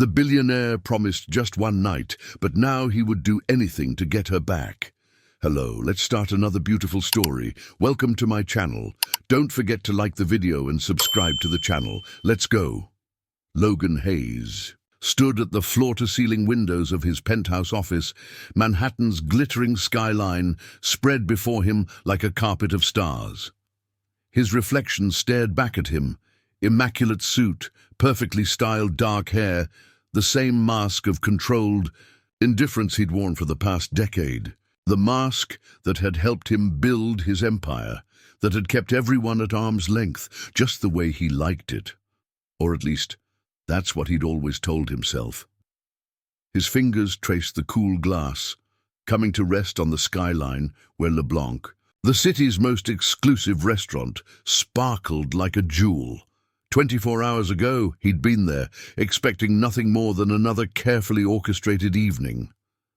The billionaire promised just one night, but now he would do anything to get her back. Hello, let's start another beautiful story. Welcome to my channel. Don't forget to like the video and subscribe to the channel. Let's go. Logan Hayes stood at the floor-to-ceiling windows of his penthouse office, Manhattan's glittering skyline spread before him like a carpet of stars. His reflection stared back at him, immaculate suit, perfectly styled dark hair, the same mask of controlled indifference he'd worn for the past decade. The mask that had helped him build his empire, that had kept everyone at arm's length, just the way he liked it. Or at least, that's what he'd always told himself. His fingers traced the cool glass, coming to rest on the skyline where LeBlanc, the city's most exclusive restaurant, sparkled like a jewel. 24 hours ago, he'd been there, expecting nothing more than another carefully orchestrated evening.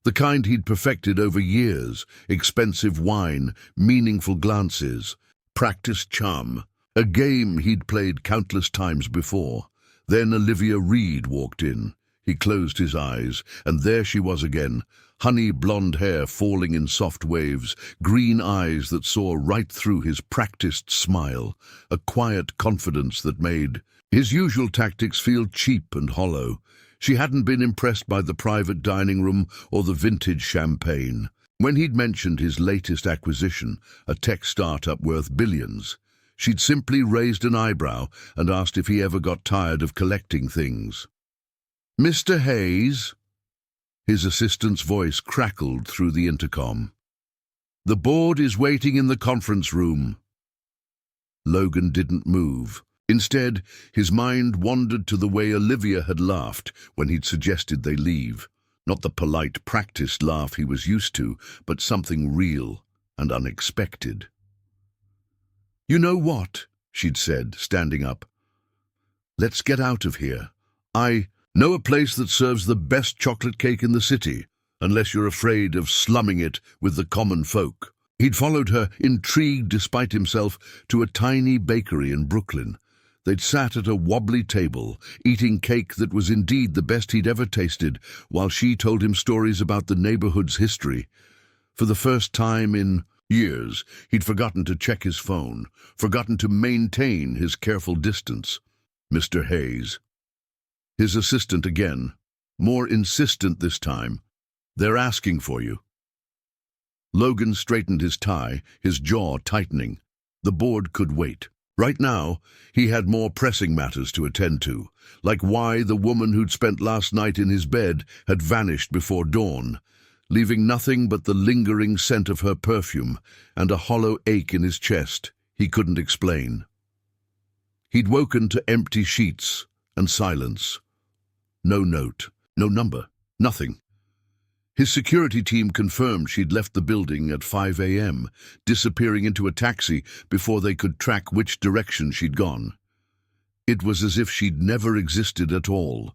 The kind he'd perfected over years: expensive wine, meaningful glances, practiced charm, a game he'd played countless times before. Then Olivia Reed walked in. He closed his eyes, and there she was again, honey blonde hair falling in soft waves, green eyes that saw right through his practiced smile, a quiet confidence that made his usual tactics feel cheap and hollow. She hadn't been impressed by the private dining room or the vintage champagne. When he'd mentioned his latest acquisition, a tech startup worth billions, she'd simply raised an eyebrow and asked if he ever got tired of collecting things. "Mr. Hayes?" His assistant's voice crackled through the intercom. "The board is waiting in the conference room." Logan didn't move. Instead, his mind wandered to the way Olivia had laughed when he'd suggested they leave. Not the polite, practiced laugh he was used to, but something real and unexpected. "You know what?" she'd said, standing up. "Let's get out of here. I know a place that serves the best chocolate cake in the city, unless you're afraid of slumming it with the common folk." He'd followed her, intrigued despite himself, to a tiny bakery in Brooklyn. They'd sat at a wobbly table, eating cake that was indeed the best he'd ever tasted, while she told him stories about the neighborhood's history. For the first time in years, he'd forgotten to check his phone, forgotten to maintain his careful distance. "Mr. Hayes." His assistant again, more insistent this time. "They're asking for you." Logan straightened his tie, his jaw tightening. The board could wait. Right now, he had more pressing matters to attend to, like why the woman who'd spent last night in his bed had vanished before dawn, leaving nothing but the lingering scent of her perfume and a hollow ache in his chest he couldn't explain. He'd woken to empty sheets and silence. No note, no number, nothing. His security team confirmed she'd left the building at 5 a.m., disappearing into a taxi before they could track which direction she'd gone. It was as if she'd never existed at all.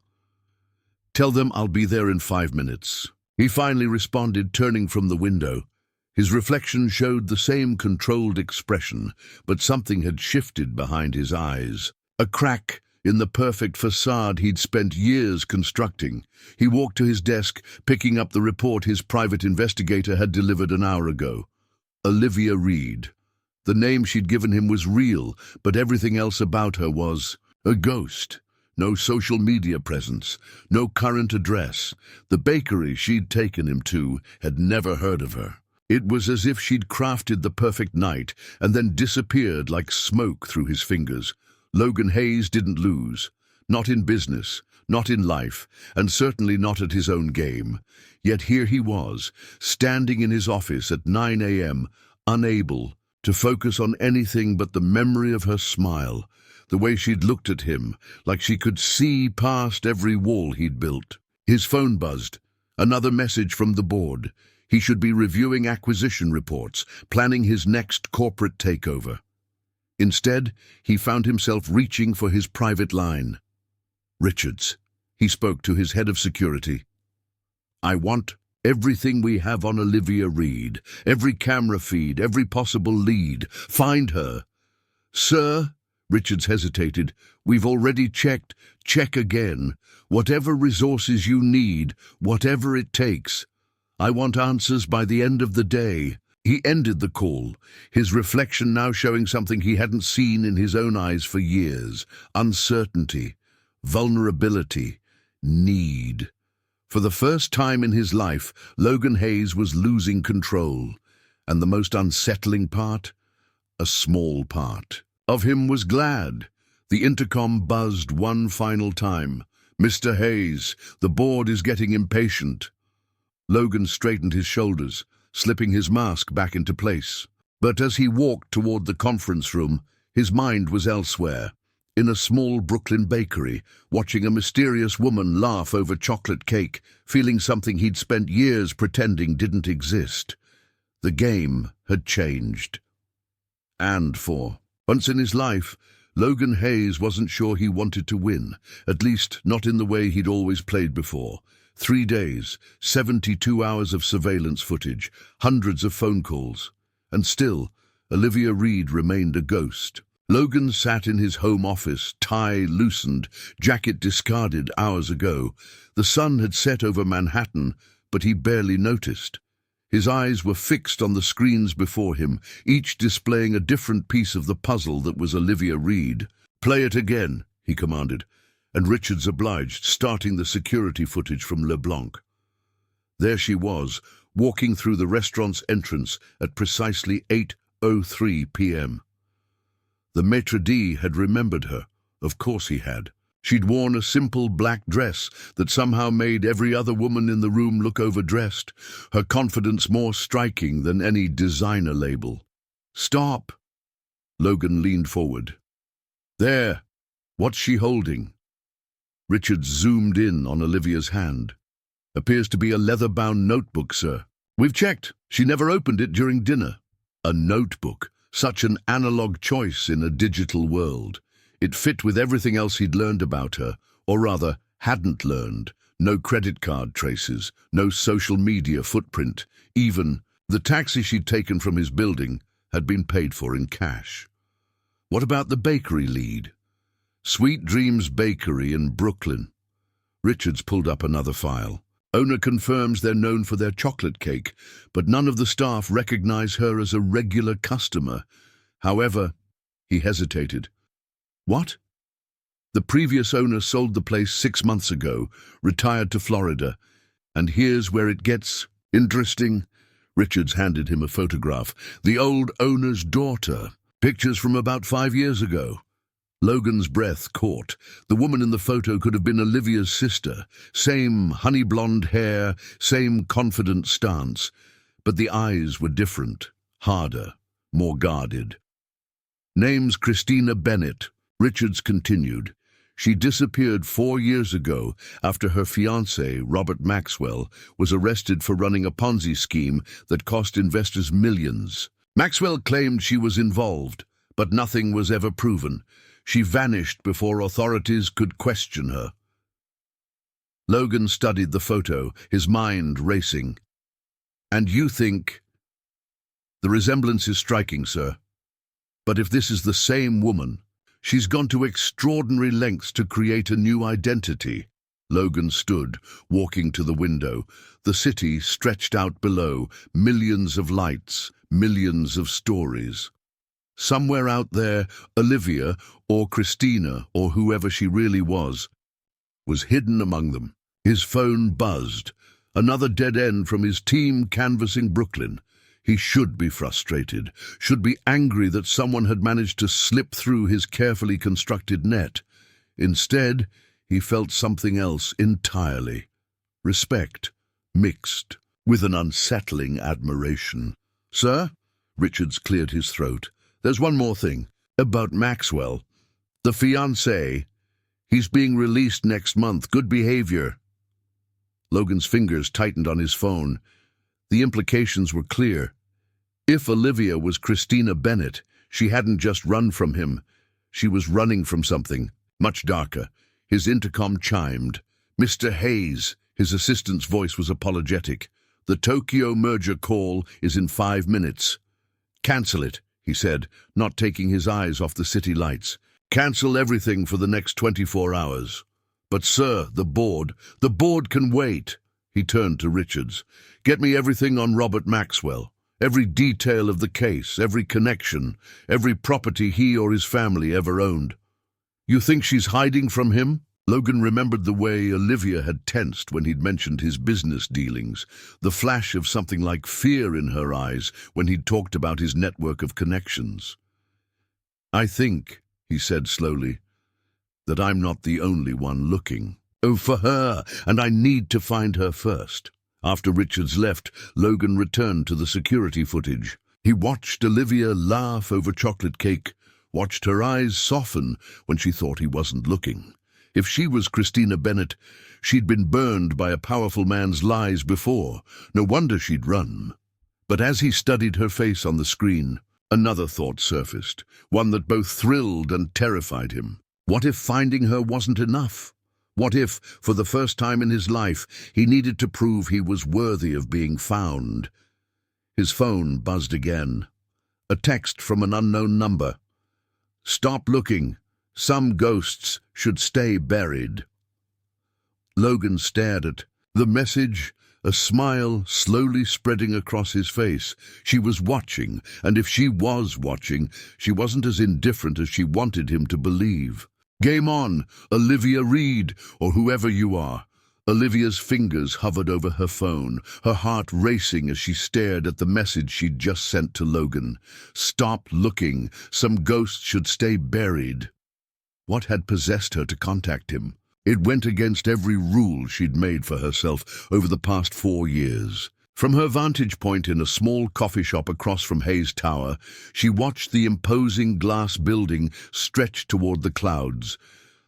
"Tell them I'll be there in 5 minutes." He finally responded, turning from the window. His reflection showed the same controlled expression, but something had shifted behind his eyes. A crack in the perfect facade he'd spent years constructing. He walked to his desk, picking up the report his private investigator had delivered an hour ago. Olivia Reed. The name she'd given him was real, but everything else about her was a ghost. No social media presence, no current address. The bakery she'd taken him to had never heard of her. It was as if she'd crafted the perfect night and then disappeared like smoke through his fingers. Logan Hayes didn't lose. Not in business, not in life, and certainly not at his own game. Yet here he was, standing in his office at 9 a.m., unable to focus on anything but the memory of her smile, the way she'd looked at him, like she could see past every wall he'd built. His phone buzzed. Another message from the board. He should be reviewing acquisition reports, planning his next corporate takeover. Instead, he found himself reaching for his private line. "Richards," he spoke to his head of security. "I want everything we have on Olivia Reed, every camera feed, every possible lead. Find her." "Sir," Richards hesitated. "We've already checked. Check again. Whatever resources you need, whatever it takes. I want answers by the end of the day." He ended the call, his reflection now showing something he hadn't seen in his own eyes for years: uncertainty, vulnerability, need. For the first time in his life, Logan Hayes was losing control. And the most unsettling part? A small part of him was glad. The intercom buzzed one final time. "Mr. Hayes, the board is getting impatient." Logan straightened his shoulders, slipping his mask back into place. But as he walked toward the conference room, his mind was elsewhere, in a small Brooklyn bakery, watching a mysterious woman laugh over chocolate cake, feeling something he'd spent years pretending didn't exist. The game had changed. And for once in his life, Logan Hayes wasn't sure he wanted to win, at least not in the way he'd always played before. 3 days, 72 hours of surveillance footage, hundreds of phone calls. And still, Olivia Reed remained a ghost. Logan sat in his home office, tie loosened, jacket discarded hours ago. The sun had set over Manhattan, but he barely noticed. His eyes were fixed on the screens before him, each displaying a different piece of the puzzle that was Olivia Reed. "Play it again," he commanded, and Richards obliged, starting the security footage from LeBlanc. There she was, walking through the restaurant's entrance at precisely 8:03 p.m. The maitre d' had remembered her. Of course he had. She'd worn a simple black dress that somehow made every other woman in the room look overdressed, her confidence more striking than any designer label. "Stop!" Logan leaned forward. "There! What's she holding?" Richards zoomed in on Olivia's hand. "Appears to be a leather-bound notebook, sir." "We've checked. She never opened it during dinner." A notebook. Such an analog choice in a digital world. It fit with everything else he'd learned about her, or rather, hadn't learned. No credit card traces, no social media footprint. Even the taxi she'd taken from his building had been paid for in cash. What about the bakery lead? Sweet Dreams Bakery in Brooklyn. Richards pulled up another file. Owner confirms they're known for their chocolate cake, but none of the staff recognize her as a regular customer. However, he hesitated. What? The previous owner sold the place 6 months ago, retired to Florida. And here's where it gets interesting. Richards handed him a photograph. The old owner's daughter. Pictures from about 5 years ago. Logan's breath caught. The woman in the photo could have been Olivia's sister. Same honey blonde hair, same confident stance. But the eyes were different, harder, more guarded. Name's Christina Bennett. Richards continued. She disappeared 4 years ago after her fiancé, Robert Maxwell, was arrested for running a Ponzi scheme that cost investors millions. Maxwell claimed she was involved, but nothing was ever proven. She vanished before authorities could question her. Logan studied the photo, his mind racing. "And you think—" "The resemblance is striking, sir. But if this is the same woman, she's gone to extraordinary lengths to create a new identity." Logan stood, walking to the window. The city stretched out below, millions of lights, millions of stories. Somewhere out there, Olivia, or Christina, or whoever she really was hidden among them. His phone buzzed. Another dead end from his team canvassing Brooklyn. He should be frustrated, should be angry that someone had managed to slip through his carefully constructed net. Instead, he felt something else entirely. Respect, mixed with an unsettling admiration. "Sir?" Richards cleared his throat. "There's one more thing. About Maxwell. The fiancé. He's being released next month. Good behavior." Logan's fingers tightened on his phone. The implications were clear. If Olivia was Christina Bennett, she hadn't just run from him. She was running from something much darker. His intercom chimed. "Mr. Hayes," his assistant's voice was apologetic. "The Tokyo merger call is in 5 minutes." "Cancel it," he said, not taking his eyes off the city lights. Cancel everything for the next 24 hours. But sir, the board can wait. He turned to Richards. Get me everything on Robert Maxwell. Every detail of the case, every connection, every property he or his family ever owned. You think she's hiding from him? Logan remembered the way Olivia had tensed when he'd mentioned his business dealings, the flash of something like fear in her eyes when he'd talked about his network of connections. I think, he said slowly, that I'm not the only one looking. Oh, for her, and I need to find her first. After Richards left, Logan returned to the security footage. He watched Olivia laugh over chocolate cake, watched her eyes soften when she thought he wasn't looking. If she was Christina Bennett, she'd been burned by a powerful man's lies before. No wonder she'd run. But as he studied her face on the screen, another thought surfaced, one that both thrilled and terrified him. What if finding her wasn't enough? What if, for the first time in his life, he needed to prove he was worthy of being found? His phone buzzed again. A text from an unknown number. Stop looking. Some ghosts should stay buried. Logan stared at the message, a smile slowly spreading across his face. She was watching, and if she was watching, she wasn't as indifferent as she wanted him to believe. Game on, Olivia Reed, or whoever you are. Olivia's fingers hovered over her phone, her heart racing as she stared at the message she'd just sent to Logan. Stop looking. Some ghosts should stay buried. What had possessed her to contact him? It went against every rule she'd made for herself over the past 4 years. From her vantage point in a small coffee shop across from Hayes Tower, she watched the imposing glass building stretch toward the clouds.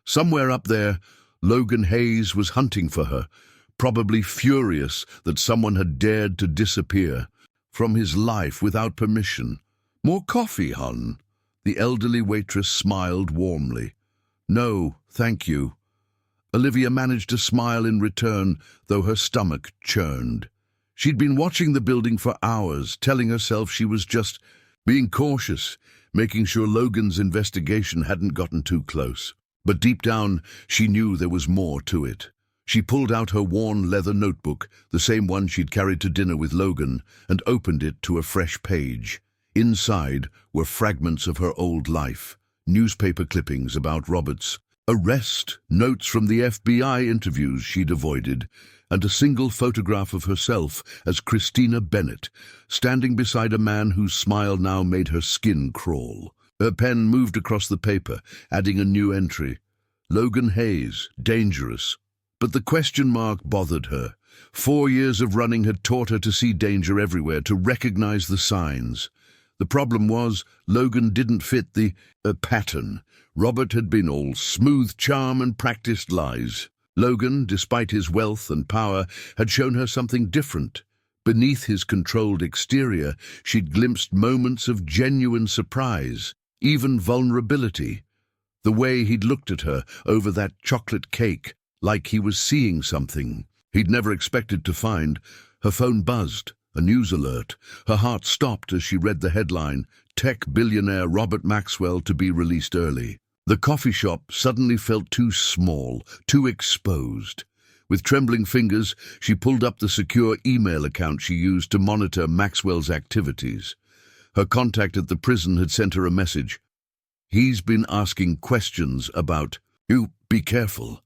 Somewhere up there, Logan Hayes was hunting for her, probably furious that someone had dared to disappear from his life without permission. More coffee, hon? The elderly waitress smiled warmly. No, thank you. Olivia managed to smile in return, though her stomach churned. She'd been watching the building for hours, telling herself she was just being cautious, making sure Logan's investigation hadn't gotten too close. But deep down, she knew there was more to it. She pulled out her worn leather notebook, the same one she'd carried to dinner with Logan, and opened it to a fresh page. Inside were fragments of her old life, newspaper clippings about Robert's arrest, notes from the FBI interviews she'd avoided, and a single photograph of herself as Christina Bennett, standing beside a man whose smile now made her skin crawl. Her pen moved across the paper, adding a new entry. Logan Hayes, dangerous. But the question mark bothered her. 4 years of running had taught her to see danger everywhere, to recognize the signs. The problem was, Logan didn't fit the pattern. Robert had been all smooth charm and practiced lies. Logan, despite his wealth and power, had shown her something different. Beneath his controlled exterior, she'd glimpsed moments of genuine surprise, even vulnerability. The way he'd looked at her over that chocolate cake, like he was seeing something he'd never expected to find. Her phone buzzed, a news alert. Her heart stopped as she read the headline, Tech Billionaire Robert Maxwell to be released early. The coffee shop suddenly felt too small, too exposed. With trembling fingers, she pulled up the secure email account she used to monitor Maxwell's activities. Her contact at the prison had sent her a message. He's been asking questions about you. Be careful.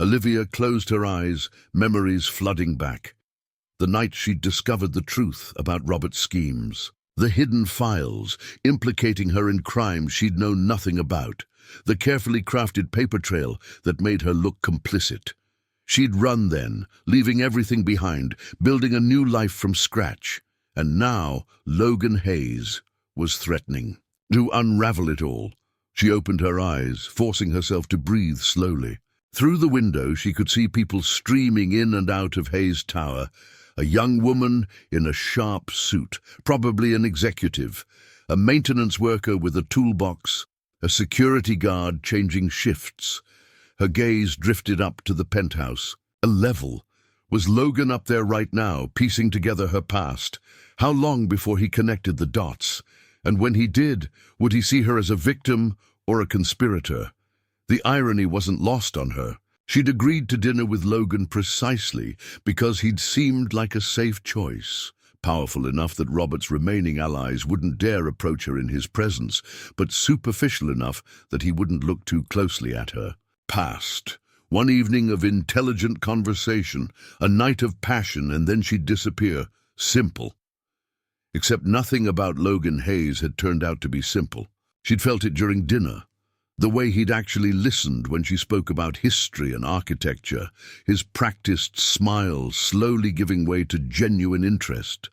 Olivia closed her eyes, memories flooding back. The night she'd discovered the truth about Robert's schemes. The hidden files implicating her in crimes she'd known nothing about. The carefully crafted paper trail that made her look complicit. She'd run then, leaving everything behind, building a new life from scratch. And now Logan Hayes was threatening to unravel it all. She opened her eyes, forcing herself to breathe slowly. Through the window she could see people streaming in and out of Hayes Tower. A young woman in a sharp suit, probably an executive, a maintenance worker with a toolbox, a security guard changing shifts. Her gaze drifted up to the penthouse. A level. Was Logan up there right now, piecing together her past? How long before he connected the dots? And when he did, would he see her as a victim or a conspirator. The irony wasn't lost on her. She'd agreed to dinner with Logan precisely because he'd seemed like a safe choice, powerful enough that Robert's remaining allies wouldn't dare approach her in his presence, but superficial enough that he wouldn't look too closely at her. Past. One evening of intelligent conversation, a night of passion, and then she'd disappear. Simple. Except nothing about Logan Hayes had turned out to be simple. She'd felt it during dinner. The way he'd actually listened when she spoke about history and architecture, his practiced smile slowly giving way to genuine interest.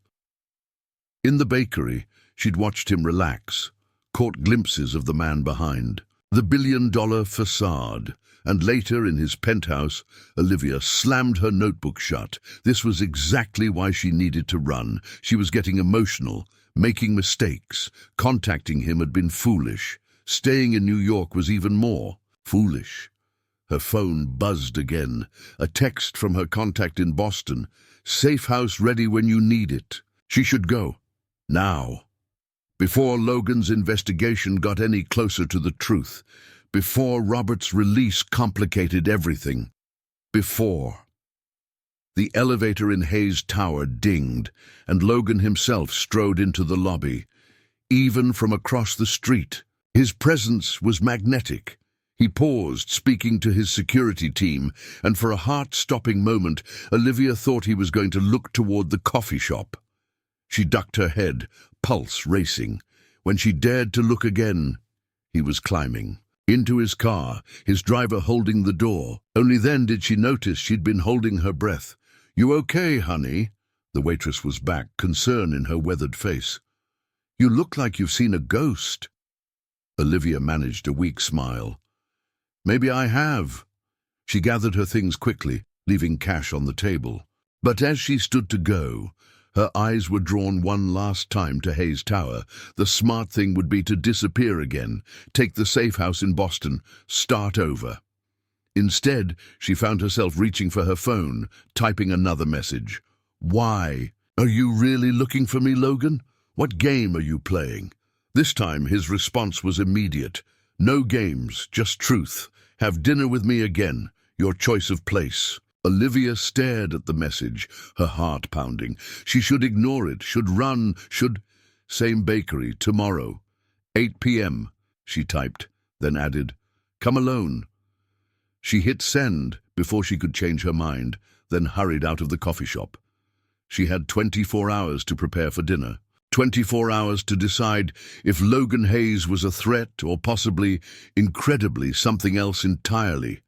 In the bakery, she'd watched him relax, caught glimpses of the man behind, the billion-dollar facade, and later in his penthouse, Olivia slammed her notebook shut. This was exactly why she needed to run. She was getting emotional, making mistakes. Contacting him had been foolish. Staying in New York was even more foolish. Her phone buzzed again. A text from her contact in Boston. Safe house ready when you need it. She should go. Now. Before Logan's investigation got any closer to the truth. Before Robert's release complicated everything. Before. The elevator in Hayes Tower dinged, and Logan himself strode into the lobby. Even from across the street. His presence was magnetic. He paused, speaking to his security team, and for a heart-stopping moment, Olivia thought he was going to look toward the coffee shop. She ducked her head, pulse racing. When she dared to look again, he was climbing. Into his car, his driver holding the door. Only then did she notice she'd been holding her breath. "You okay, honey?" The waitress was back, concern in her weathered face. "You look like you've seen a ghost." Olivia managed a weak smile. "Maybe I have." She gathered her things quickly, leaving cash on the table. But as she stood to go, her eyes were drawn one last time to Hayes Tower. The smart thing would be to disappear again, take the safe house in Boston, start over. Instead, she found herself reaching for her phone, typing another message. "Why? Are you really looking for me, Logan? What game are you playing?" This time his response was immediate. "No games, just truth. Have dinner with me again. Your choice of place." Olivia stared at the message, her heart pounding. She should ignore it, should run, should... "Same bakery, tomorrow. 8 p.m., she typed, then added, "Come alone." She hit send before she could change her mind, then hurried out of the coffee shop. She had 24 hours to prepare for dinner. 24 hours to decide if Logan Hayes was a threat or possibly, incredibly, something else entirely.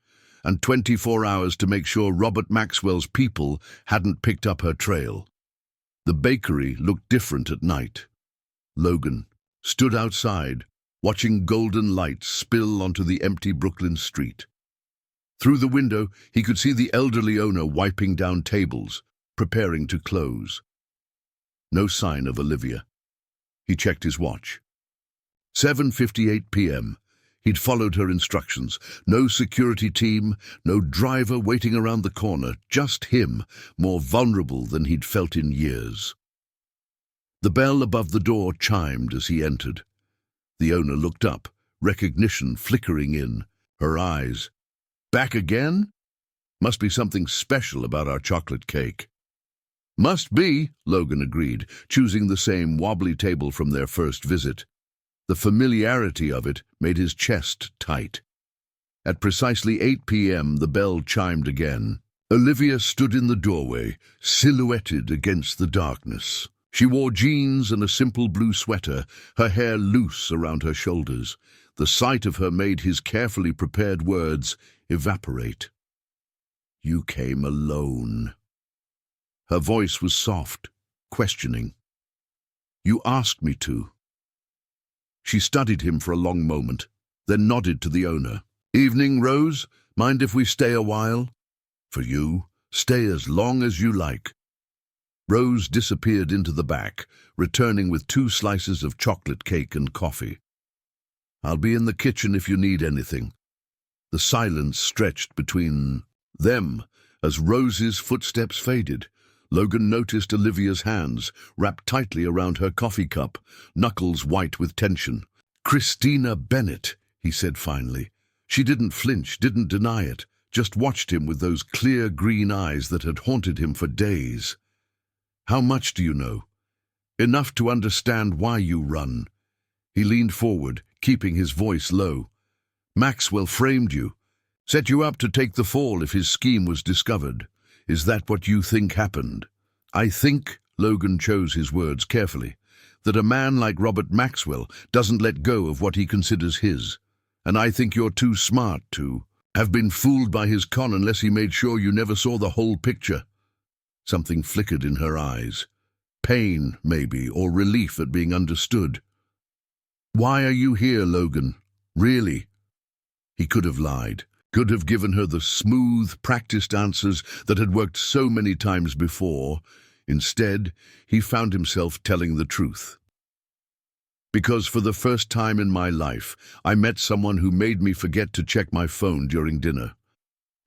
And 24 hours to make sure Robert Maxwell's people hadn't picked up her trail. The bakery looked different at night. Logan stood outside, watching golden lights spill onto the empty Brooklyn street. Through the window, he could see the elderly owner wiping down tables, preparing to close. No sign of Olivia. He checked his watch. 7:58 p.m. He'd followed her instructions. No security team, no driver waiting around the corner, just him, more vulnerable than he'd felt in years. The bell above the door chimed as he entered. The owner looked up, recognition flickering in her eyes. "Back again? Must be something special about our chocolate cake." "Must be," Logan agreed, choosing the same wobbly table from their first visit. The familiarity of it made his chest tight. At precisely 8 p.m., the bell chimed again. Olivia stood in the doorway, silhouetted against the darkness. She wore jeans and a simple blue sweater, her hair loose around her shoulders. The sight of her made his carefully prepared words evaporate. "You came alone." Her voice was soft, questioning. "You asked me to." She studied him for a long moment, then nodded to the owner. "Evening, Rose. Mind if we stay a while?" "For you, stay as long as you like." Rose disappeared into the back, returning with 2 slices of chocolate cake and coffee. "I'll be in the kitchen if you need anything." The silence stretched between them as Rose's footsteps faded. Logan noticed Olivia's hands, wrapped tightly around her coffee cup, knuckles white with tension. "Christina Bennett," he said finally. She didn't flinch, didn't deny it, just watched him with those clear green eyes that had haunted him for days. How much do you know? Enough to understand why you run. He leaned forward, keeping his voice low. Maxwell framed you, set you up to take the fall if his scheme was discovered. Is that what you think happened? I think, Logan chose his words carefully, that a man like Robert Maxwell doesn't let go of what he considers his. And I think you're too smart to have been fooled by his con unless he made sure you never saw the whole picture. Something flickered in her eyes. Pain, maybe, or relief at being understood. Why are you here, Logan? Really? He could have lied, could have given her the smooth, practiced answers that had worked so many times before. Instead, he found himself telling the truth. Because for the first time in my life, I met someone who made me forget to check my phone during dinner.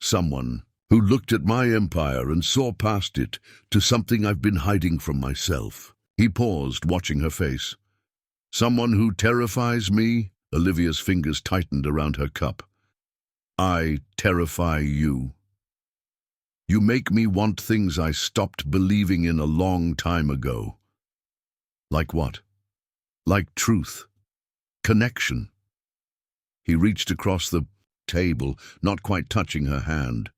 Someone who looked at my empire and saw past it to something I've been hiding from myself. He paused, watching her face. Someone who terrifies me? Olivia's fingers tightened around her cup. I terrify you. You make me want things I stopped believing in a long time ago. Like what? Like truth. Connection. He reached across the table, not quite touching her hand.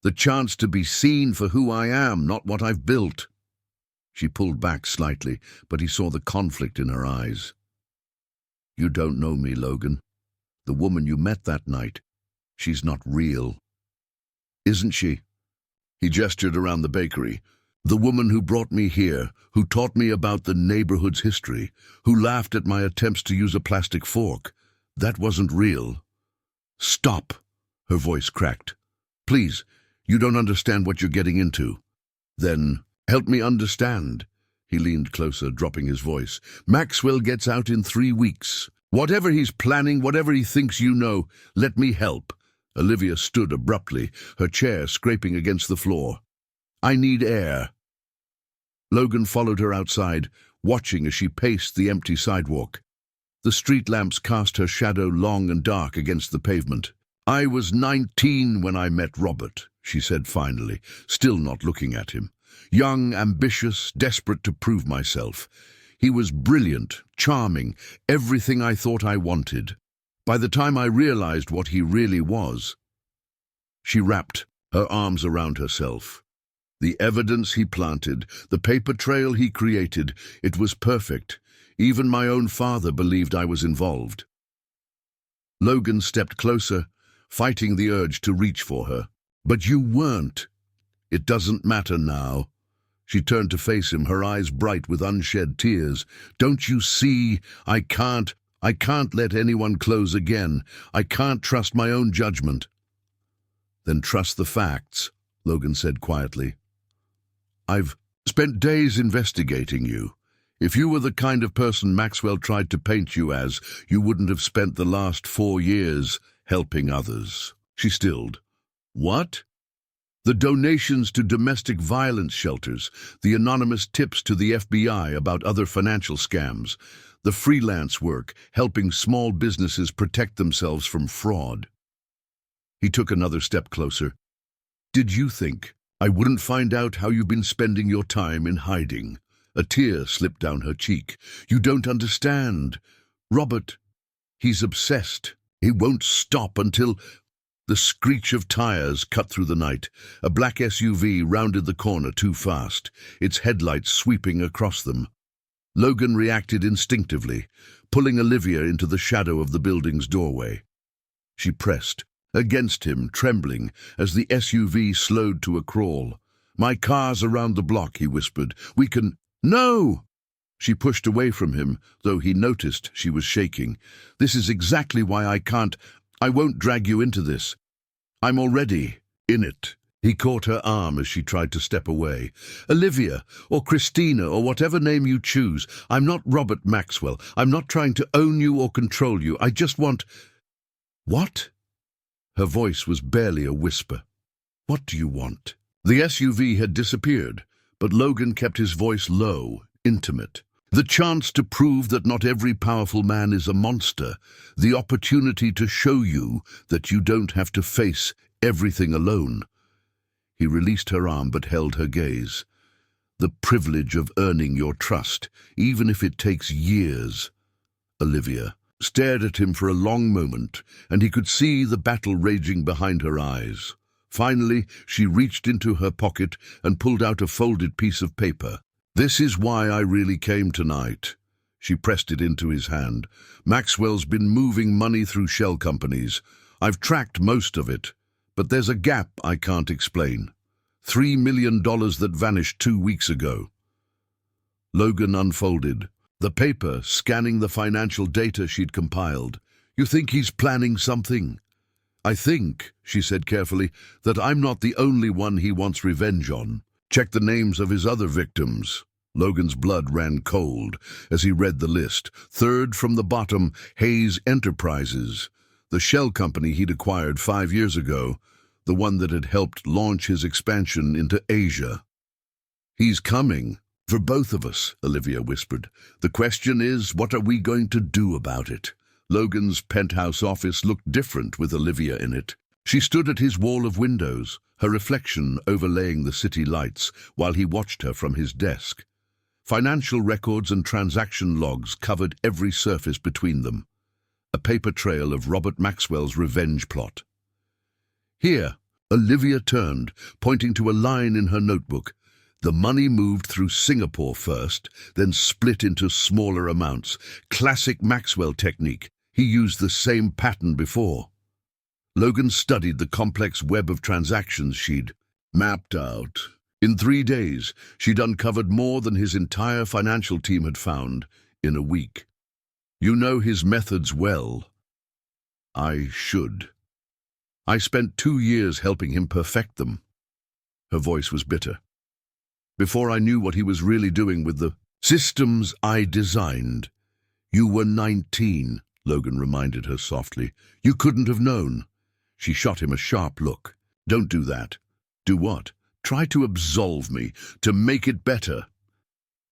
The chance to be seen for who I am, not what I've built. She pulled back slightly, but he saw the conflict in her eyes. You don't know me, Logan. The woman you met that night, she's not real. Isn't she? He gestured around the bakery. The woman who brought me here, who taught me about the neighborhood's history, who laughed at my attempts to use a plastic fork, that wasn't real. Stop, her voice cracked. Please, you don't understand what you're getting into. Then, help me understand. He leaned closer, dropping his voice. Maxwell gets out in 3 weeks. Whatever he's planning, whatever he thinks you know, let me help. Olivia stood abruptly, her chair scraping against the floor. I need air. Logan followed her outside, watching as she paced the empty sidewalk. The street lamps cast her shadow long and dark against the pavement. I was 19 when I met Robert, she said finally, still not looking at him. Young, ambitious, desperate to prove myself. He was brilliant, charming, everything I thought I wanted. By the time I realized what he really was, she wrapped her arms around herself. The evidence he planted, the paper trail he created, it was perfect. Even my own father believed I was involved. Logan stepped closer, fighting the urge to reach for her. But you weren't. It doesn't matter now. She turned to face him, her eyes bright with unshed tears. Don't you see? I can't let anyone close again. I can't trust my own judgment. Then trust the facts, Logan said quietly. I've spent days investigating you. If you were the kind of person Maxwell tried to paint you as, you wouldn't have spent the last 4 years helping others. She stilled. What? The donations to domestic violence shelters, the anonymous tips to the FBI about other financial scams, the freelance work helping small businesses protect themselves from fraud. He took another step closer. Did you think I wouldn't find out how you've been spending your time in hiding? A tear slipped down her cheek. You don't understand. Robert, he's obsessed. He won't stop until... The screech of tires cut through the night. A black SUV rounded the corner too fast, its headlights sweeping across them. Logan reacted instinctively, pulling Olivia into the shadow of the building's doorway. She pressed against him, trembling, as the SUV slowed to a crawl. My car's around the block, he whispered. We can... No! She pushed away from him, though he noticed she was shaking. This is exactly why I won't drag you into this. I'm already in it. He caught her arm as she tried to step away. Olivia, or Christina, or whatever name you choose. I'm not Robert Maxwell. I'm not trying to own you or control you. I just want... What? Her voice was barely a whisper. What do you want? The SUV had disappeared, but Logan kept his voice low, intimate. The chance to prove that not every powerful man is a monster. The opportunity to show you that you don't have to face everything alone. He released her arm but held her gaze. The privilege of earning your trust, even if it takes years. Olivia stared at him for a long moment, and he could see the battle raging behind her eyes. Finally, she reached into her pocket and pulled out a folded piece of paper. "This is why I really came tonight." She pressed it into his hand. "Maxwell's been moving money through shell companies. I've tracked most of it, but there's a gap I can't explain. $3 million that vanished 2 weeks ago." Logan unfolded the paper, scanning the financial data she'd compiled. "You think he's planning something?" "I think," she said carefully, "that I'm not the only one he wants revenge on. Check the names of his other victims." Logan's blood ran cold as he read the list. Third from the bottom, Hayes Enterprises, the shell company he'd acquired 5 years ago, the one that had helped launch his expansion into Asia. "He's coming. For both of us," Olivia whispered. "The question is, what are we going to do about it?" Logan's penthouse office looked different with Olivia in it. She stood at his wall of windows, her reflection overlaying the city lights, while he watched her from his desk. Financial records and transaction logs covered every surface between them. A paper trail of Robert Maxwell's revenge plot. "Here," Olivia turned, pointing to a line in her notebook. "The money moved through Singapore first, then split into smaller amounts. Classic Maxwell technique. He used the same pattern before." Logan studied the complex web of transactions she'd mapped out. In 3 days, she'd uncovered more than his entire financial team had found in a week. "You know his methods well." "I should. I spent 2 years helping him perfect them." Her voice was bitter. "Before I knew what he was really doing with the systems I designed." "You were 19, Logan reminded her softly. "You couldn't have known." She shot him a sharp look. "Don't do that." "Do what?" "Try to absolve me, to make it better."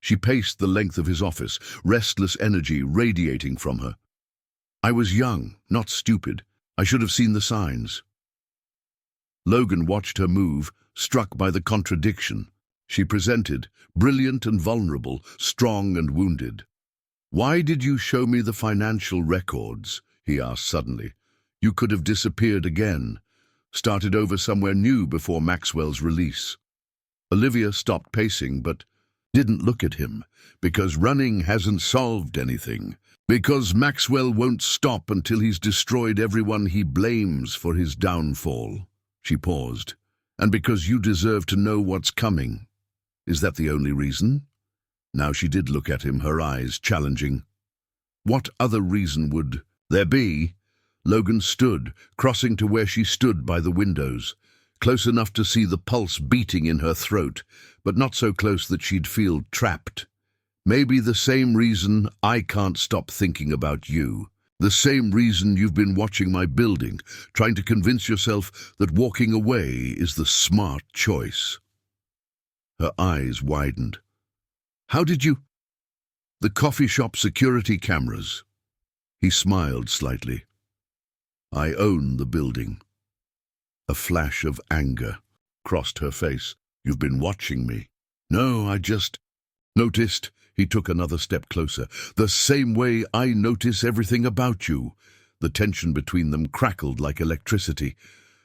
She paced the length of his office, restless energy radiating from her. "I was young, not stupid. I should have seen the signs." Logan watched her move, struck by the contradiction. She presented, brilliant and vulnerable, strong and wounded. "Why did you show me the financial records?" he asked suddenly. "You could have disappeared again, started over somewhere new before Maxwell's release." Olivia stopped pacing, but didn't look at him, because running hasn't solved anything. Because Maxwell won't stop until he's destroyed everyone he blames for his downfall. She paused. "And because you deserve to know what's coming." "Is that the only reason?" Now she did look at him, her eyes challenging. "What other reason would there be?" Logan stood, crossing to where she stood by the windows, close enough to see the pulse beating in her throat, but not so close that she'd feel trapped. "Maybe the same reason I can't stop thinking about you. The same reason you've been watching my building, trying to convince yourself that walking away is the smart choice." Her eyes widened. "How did you—" "The coffee shop security cameras." He smiled slightly. "I own the building." A flash of anger crossed her face. "You've been watching me." "No, I just noticed." He took another step closer. "The same way I notice everything about you." The tension between them crackled like electricity.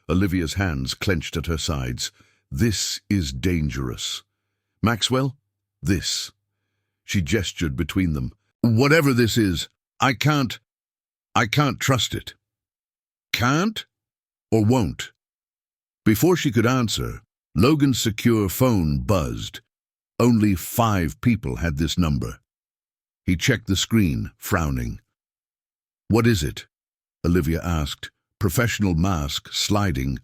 Olivia's hands clenched at her sides. "This is dangerous." "Maxwell, this." She gestured between them. "Whatever this is, I can't trust it." "Can't? Or won't?" Before she could answer, Logan's secure phone buzzed. Only 5 people had this number. He checked the screen, frowning. "What is it?" Olivia asked, professional mask sliding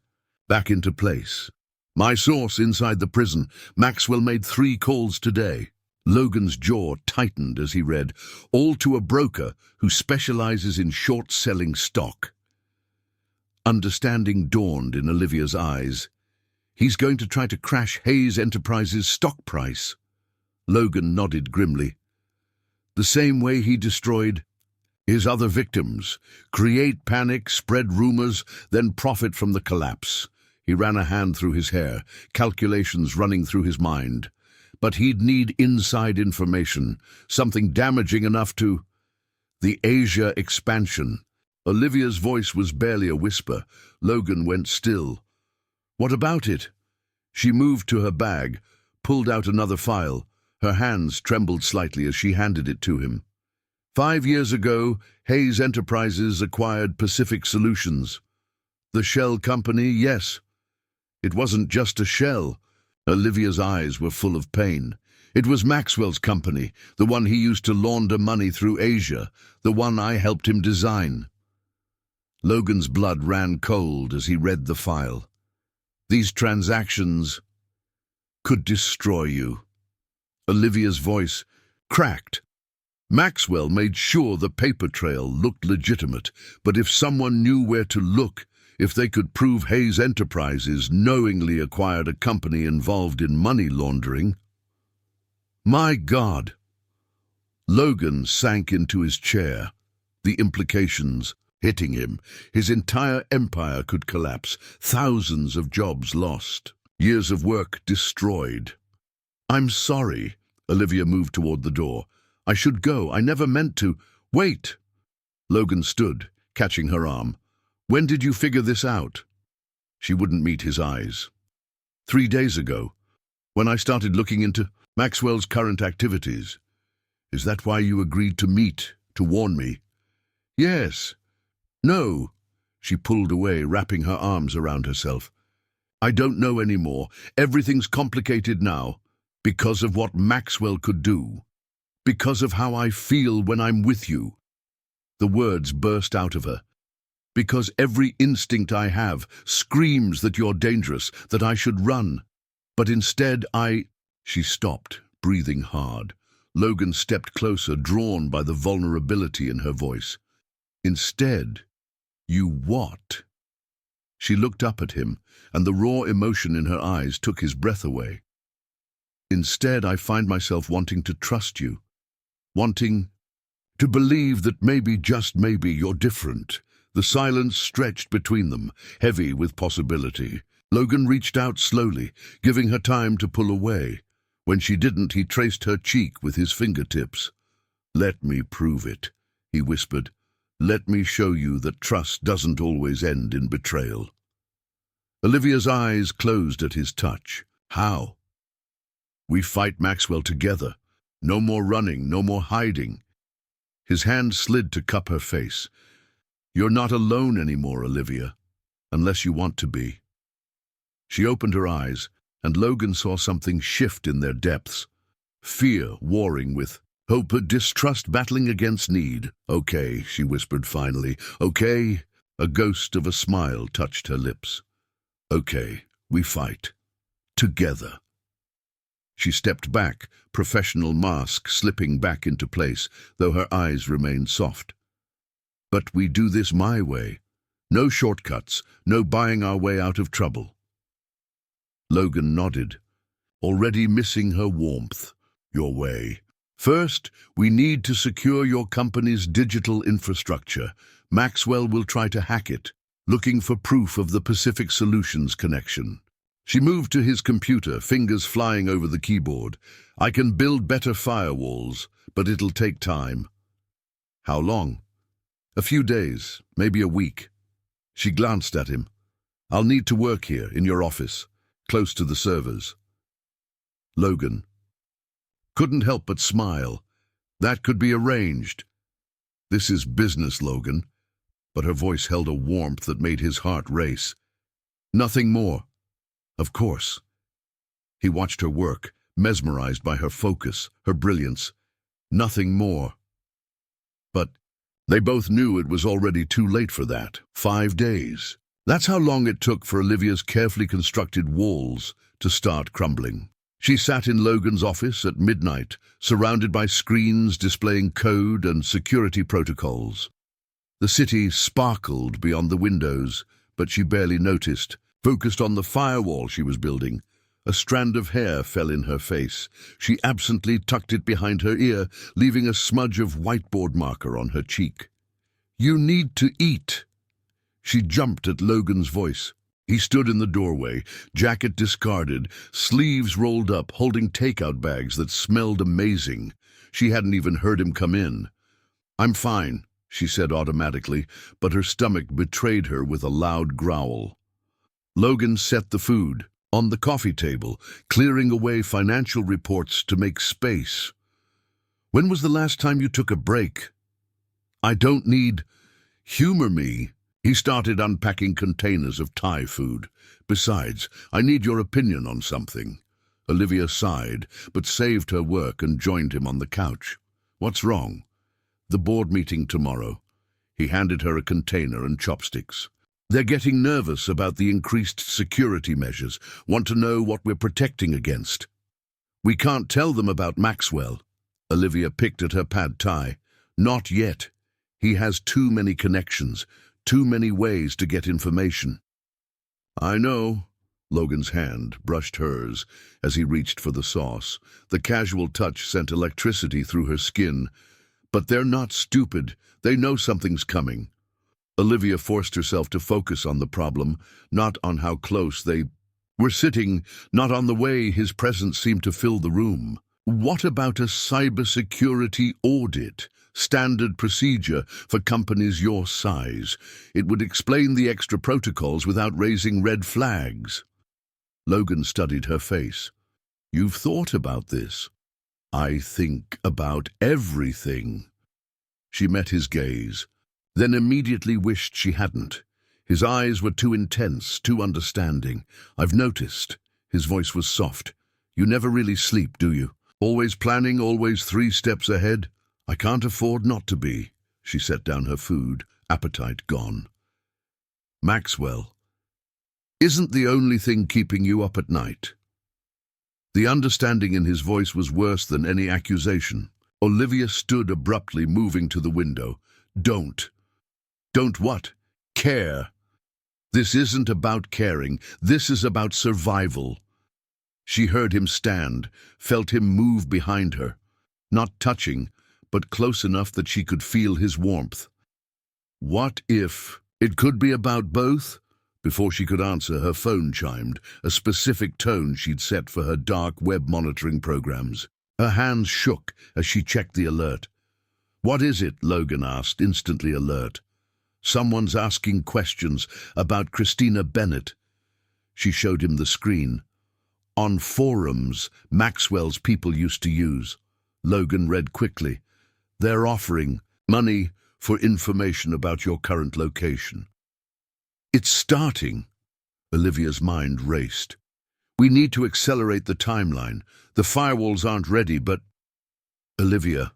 back into place. "My source inside the prison. Maxwell made 3 calls today." Logan's jaw tightened as he read, "All to a broker who specializes in short-selling stock." Understanding dawned in Olivia's eyes. He's going to try to crash Hayes Enterprises' stock price. Logan nodded grimly. the same way he destroyed his other victims. Create panic, spread rumors, then profit from the collapse. He ran a hand through his hair, calculations running through his mind. But he'd need inside information, something damaging enough to... The Asia expansion. Olivia's voice was barely a whisper. Logan went still. What about it? She moved to her bag, pulled out another file. Her hands trembled slightly as she handed it to him. 5 years ago, Hayes Enterprises acquired Pacific Solutions. The shell company, yes. It wasn't just a shell. Olivia's eyes were full of pain. It was Maxwell's company, the one he used to launder money through Asia, the one I helped him design. Logan's blood ran cold as he read the file. These transactions could destroy you. Olivia's voice cracked. Maxwell made sure the paper trail looked legitimate, but if someone knew where to look, if they could prove Hayes Enterprises knowingly acquired a company involved in money laundering... My God! Logan sank into his chair. The implications hitting him. His entire empire could collapse. Thousands of jobs lost. Years of work destroyed. I'm sorry. Olivia moved toward the door. I should go. I never meant to. Wait! Logan stood, catching her arm. When did you figure this out? She wouldn't meet his eyes. 3 days ago, when I started looking into Maxwell's current activities. Is that why you agreed to meet, to warn me? Yes. No. She pulled away, wrapping her arms around herself. I don't know anymore. Everything's complicated now, because of what Maxwell could do. Because of how I feel when I'm with you. The words burst out of her. Because every instinct I have screams that you're dangerous, that I should run. But instead She stopped, breathing hard. Logan stepped closer, drawn by the vulnerability in her voice. Instead, you what? She looked up at him, and the raw emotion in her eyes took his breath away. Instead, I find myself wanting to trust you. Wanting to believe that maybe, just maybe, you're different. The silence stretched between them, heavy with possibility. Logan reached out slowly, giving her time to pull away. When she didn't, he traced her cheek with his fingertips. Let me prove it, he whispered. Let me show you that trust doesn't always end in betrayal. Olivia's eyes closed at his touch. How? We fight Maxwell together. No more running, no more hiding. His hand slid to cup her face. You're not alone anymore, Olivia, unless you want to be. She opened her eyes, and Logan saw something shift in their depths. Fear warring with hope, distrust battling against need. Okay, she whispered finally. Okay? A ghost of a smile touched her lips. Okay, we fight. Together. She stepped back, professional mask slipping back into place, though her eyes remained soft. But we do this my way. No shortcuts, no buying our way out of trouble. Logan nodded, already missing her warmth. Your way. First, we need to secure your company's digital infrastructure. Maxwell will try to hack it, looking for proof of the Pacific Solutions connection. She moved to his computer, fingers flying over the keyboard. I can build better firewalls, but it'll take time. How long? A few days, maybe a week. She glanced at him. I'll need to work here, in your office, close to the servers. Logan couldn't help but smile. That could be arranged. This is business, Logan. But her voice held a warmth that made his heart race. Nothing more. Of course. He watched her work, mesmerized by her focus, her brilliance. Nothing more. But they both knew it was already too late for that. 5 days. That's how long it took for Olivia's carefully constructed walls to start crumbling. She sat in Logan's office at midnight, surrounded by screens displaying code and security protocols. The city sparkled beyond the windows, but she barely noticed, focused on the firewall she was building, A strand of hair fell in her face. She absently tucked it behind her ear, leaving a smudge of whiteboard marker on her cheek. "You need to eat." She jumped at Logan's voice. He stood in the doorway, jacket discarded, sleeves rolled up, holding takeout bags that smelled amazing. She hadn't even heard him come in. "I'm fine," she said automatically, but her stomach betrayed her with a loud growl. Logan set the food on the coffee table, clearing away financial reports to make space. "When was the last time you took a break?" "I don't need... Humor me." He started unpacking containers of Thai food. "Besides, I need your opinion on something." Olivia sighed, but saved her work and joined him on the couch. "What's wrong?" "The board meeting tomorrow." He handed her a container and chopsticks. "They're getting nervous about the increased security measures, want to know what we're protecting against." "We can't tell them about Maxwell." Olivia picked at her pad thai. "Not yet. He has too many connections, too many ways to get information." "I know." Logan's hand brushed hers as he reached for the sauce. The casual touch sent electricity through her skin. "But they're not stupid. They know something's coming." Olivia forced herself to focus on the problem, not on how close they were sitting, not on the way his presence seemed to fill the room. "What about a cybersecurity audit? Standard procedure for companies your size. It would explain the extra protocols without raising red flags." Logan studied her face. "You've thought about this?" "I think about everything." She met his gaze, then immediately wished she hadn't. His eyes were too intense, too understanding. "I've noticed." His voice was soft. "You never really sleep, do you? Always planning, always 3 steps ahead?" "I can't afford not to be." She set down her food, appetite gone. "Maxwell isn't the only thing keeping you up at night." The understanding in his voice was worse than any accusation. Olivia stood abruptly, moving to the window. "Don't." "Don't what?" "Care. This isn't about caring. This is about survival." She heard him stand, felt him move behind her. Not touching, but close enough that she could feel his warmth. "What if it could be about both?" Before she could answer, her phone chimed, a specific tone she'd set for her dark web monitoring programs. Her hands shook as she checked the alert. "What is it?" Logan asked, instantly alert. "Someone's asking questions about Christina Bennett." She showed him the screen. "On forums Maxwell's people used to use." Logan read quickly. "They're offering money for information about your current location." "It's starting." Olivia's mind raced. "We need to accelerate the timeline. The firewalls aren't ready, but..." "Olivia."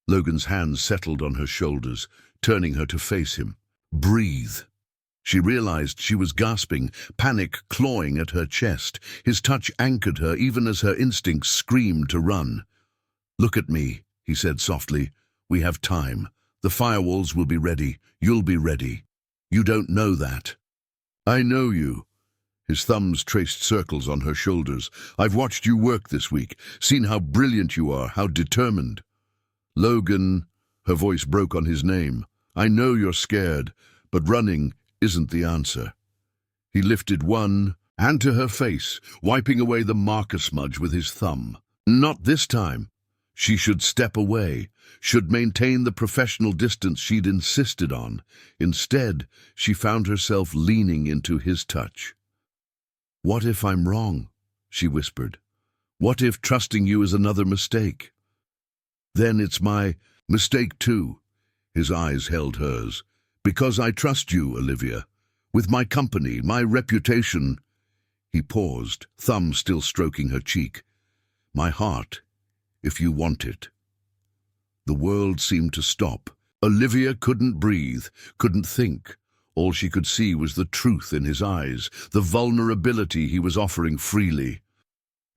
Logan's hands settled on her shoulders, turning her to face him. "Breathe." She realized she was gasping, panic clawing at her chest. His touch anchored her even as her instincts screamed to run. "Look at me," he said softly. "We have time. The firewalls will be ready. You'll be ready. You don't know that." "I know you." His thumbs traced circles on her shoulders. "I've watched you work this week, seen how brilliant you are, how determined." "Logan," her voice broke on his name. "I know you're scared, but running isn't the answer." He lifted one hand to her face, wiping away the marker smudge with his thumb. "Not this time." She should step away, should maintain the professional distance she'd insisted on. Instead, she found herself leaning into his touch. "What if I'm wrong?" she whispered. "What if trusting you is another mistake?" "Then it's my mistake too." His eyes held hers. "Because I trust you, Olivia. With my company, my reputation." He paused, thumb still stroking her cheek. "My heart, if you want it." The world seemed to stop. Olivia couldn't breathe, couldn't think. All she could see was the truth in his eyes, the vulnerability he was offering freely.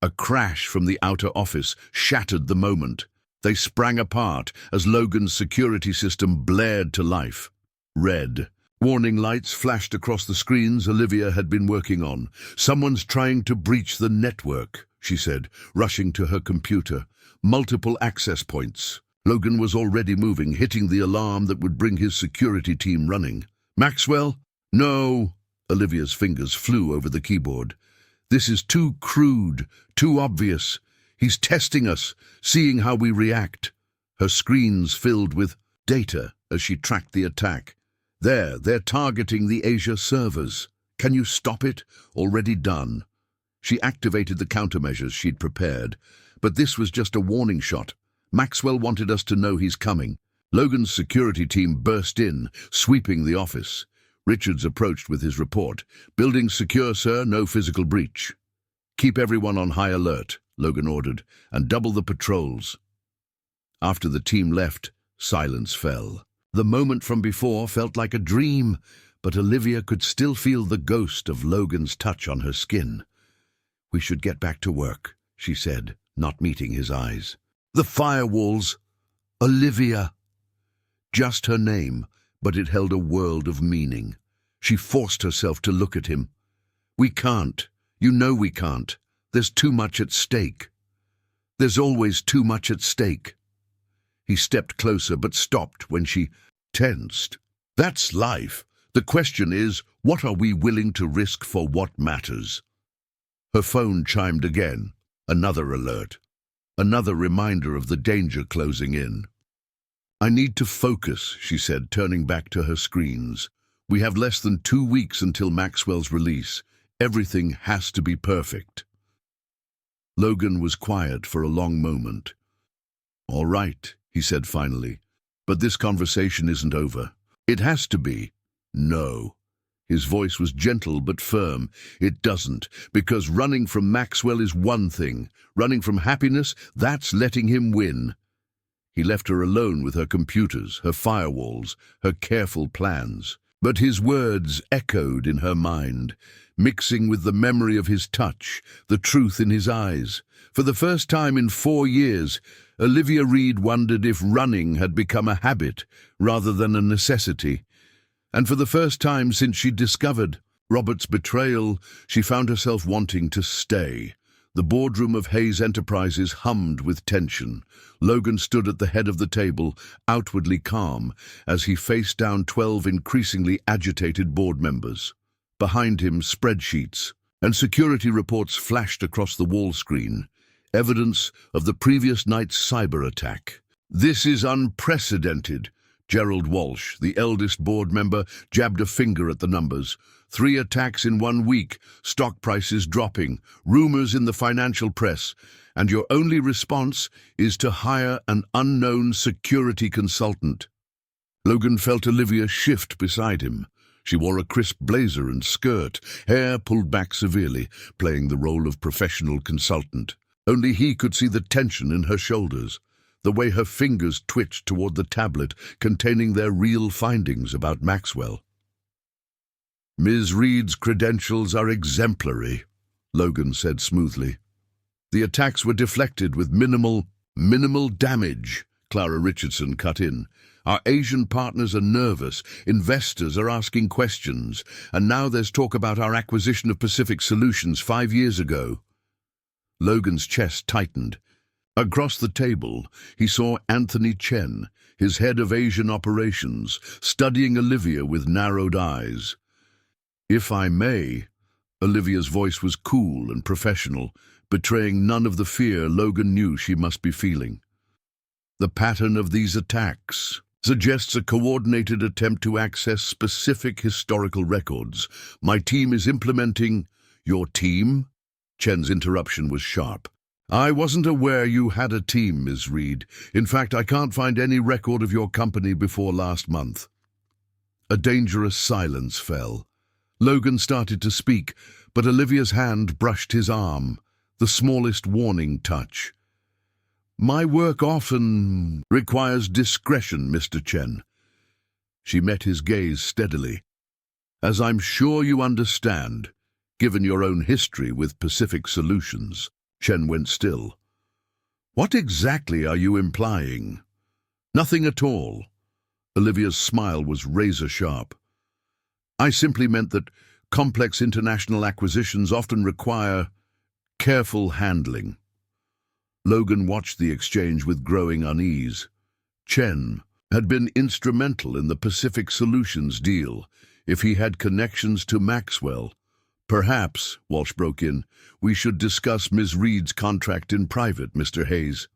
A crash from the outer office shattered the moment. They sprang apart as Logan's security system blared to life. Red, Warning lights flashed across the screens Olivia had been working on. "Someone's trying to breach the network," she said, rushing to her computer. "Multiple access points." Logan was already moving, hitting the alarm that would bring his security team running. "Maxwell? No!" Olivia's fingers flew over the keyboard. "This is too crude, too obvious. He's testing us, seeing how we react." Her screens filled with data as she tracked the attack. They're targeting the Asia servers. Can you stop it? Already done." She activated the countermeasures she'd prepared, but this was just a warning shot. Maxwell wanted us to know he's coming. Logan's security team burst in, sweeping the office. Richards approached with his report. "Building secure, sir, no physical breach." "Keep everyone on high alert," Logan ordered, "and double the patrols." After the team left, silence fell. The moment from before felt like a dream, but Olivia could still feel the ghost of Logan's touch on her skin. "We should get back to work," she said, not meeting his eyes. "The firewalls. Olivia." Just her name, but it held a world of meaning. She forced herself to look at him. "We can't. You know we can't. There's too much at stake." "There's always too much at stake." He stepped closer but stopped when she tensed. "That's life. The question is, what are we willing to risk for what matters?" Her phone chimed again. Another alert. Another reminder of the danger closing in. "I need to focus," she said, turning back to her screens. "We have less than 2 weeks until Maxwell's release. Everything has to be perfect." Logan was quiet for a long moment. "All right," he said finally, "but this conversation isn't over. It has to be." "No." His voice was gentle but firm. "It doesn't, because running from Maxwell is one thing. Running from happiness, that's letting him win." He left her alone with her computers, her firewalls, her careful plans. But his words echoed in her mind, mixing with the memory of his touch, the truth in his eyes. For the first time in 4 years, Olivia Reed wondered if running had become a habit rather than a necessity. And for the first time since she discovered Robert's betrayal, she found herself wanting to stay. The boardroom of Hayes Enterprises hummed with tension. Logan stood at the head of the table, outwardly calm, as he faced down 12 increasingly agitated board members. Behind him, spreadsheets and security reports flashed across the wall screen, evidence of the previous night's cyber attack. "This is unprecedented." Gerald Walsh, the eldest board member, jabbed a finger at the numbers. 3 attacks in 1 week, stock prices dropping, rumors in the financial press, and your only response is to hire an unknown security consultant. Logan felt Olivia shift beside him. She wore a crisp blazer and skirt, hair pulled back severely, playing the role of professional consultant. Only he could see the tension in her shoulders, the way her fingers twitched toward the tablet containing their real findings about Maxwell. "Ms. Reed's credentials are exemplary," Logan said smoothly. "The attacks were deflected with minimal damage," Clara Richardson cut in. "Our Asian partners are nervous, investors are asking questions, and now there's talk about our acquisition of Pacific Solutions 5 years ago." Logan's chest tightened. Across the table, he saw Anthony Chen, his head of Asian operations, studying Olivia with narrowed eyes. "If I may," Olivia's voice was cool and professional, betraying none of the fear Logan knew she must be feeling. "The pattern of these attacks suggests a coordinated attempt to access specific historical records. My team is implementing—" "Your team?" Chen's interruption was sharp. "I wasn't aware you had a team, Ms. Reed. In fact, I can't find any record of your company before last month." A dangerous silence fell. Logan started to speak, but Olivia's hand brushed his arm, the smallest warning touch. "My work often requires discretion, Mr. Chen." She met his gaze steadily. "As I'm sure you understand, given your own history with Pacific Solutions." Chen went still. "What exactly are you implying?" "Nothing at all." Olivia's smile was razor-sharp. I simply meant that complex international acquisitions often require careful handling. Logan watched the exchange with growing unease. Chen had been instrumental in the Pacific Solutions deal. If he had connections to Maxwell, perhaps, Walsh broke in, we should discuss Ms. Reed's contract in private, Mr. Hayes.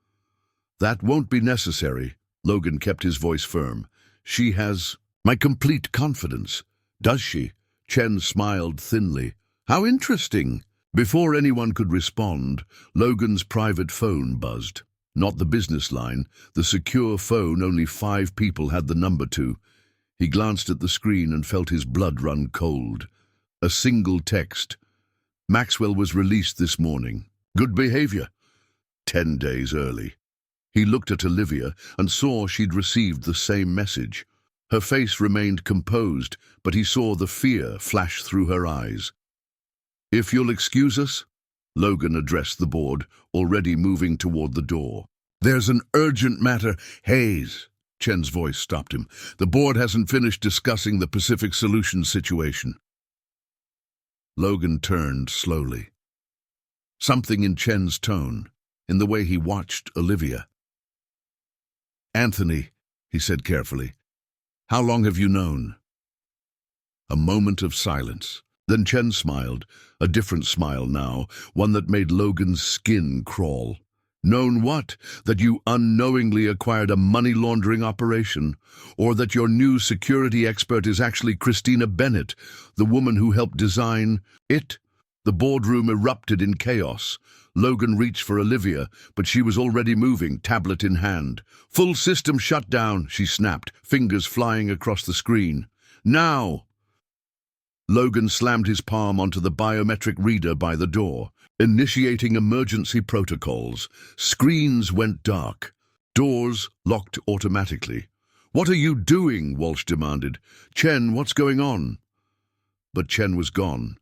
That won't be necessary. Logan kept his voice firm. She has my complete confidence. Does she? Chen smiled thinly. How interesting. Before anyone could respond, Logan's private phone buzzed. Not the business line, the secure phone only 5 people had the number to. He glanced at the screen and felt his blood run cold. A single text. Maxwell was released this morning. Good behavior. 10 days early. He looked at Olivia and saw she'd received the same message. Her face remained composed, but he saw the fear flash through her eyes. If you'll excuse us, Logan addressed the board, already moving toward the door. There's an urgent matter. Hayes, Chen's voice stopped him. The board hasn't finished discussing the Pacific Solutions situation. Logan turned slowly. Something in Chen's tone, in the way he watched Olivia. Anthony, he said carefully, how long have you known? A moment of silence. Then Chen smiled, a different smile now, one that made Logan's skin crawl. Known what? That you unknowingly acquired a money laundering operation? Or that your new security expert is actually Christina Bennett, the woman who helped design it? The boardroom erupted in chaos. Logan reached for Olivia, but she was already moving, tablet in hand. Full system shut down, she snapped, fingers flying across the screen. Now! Logan slammed his palm onto the biometric reader by the door, initiating emergency protocols. Screens went dark. Doors locked automatically. What are you doing? Walsh demanded. Chen, what's going on? But Chen was gone.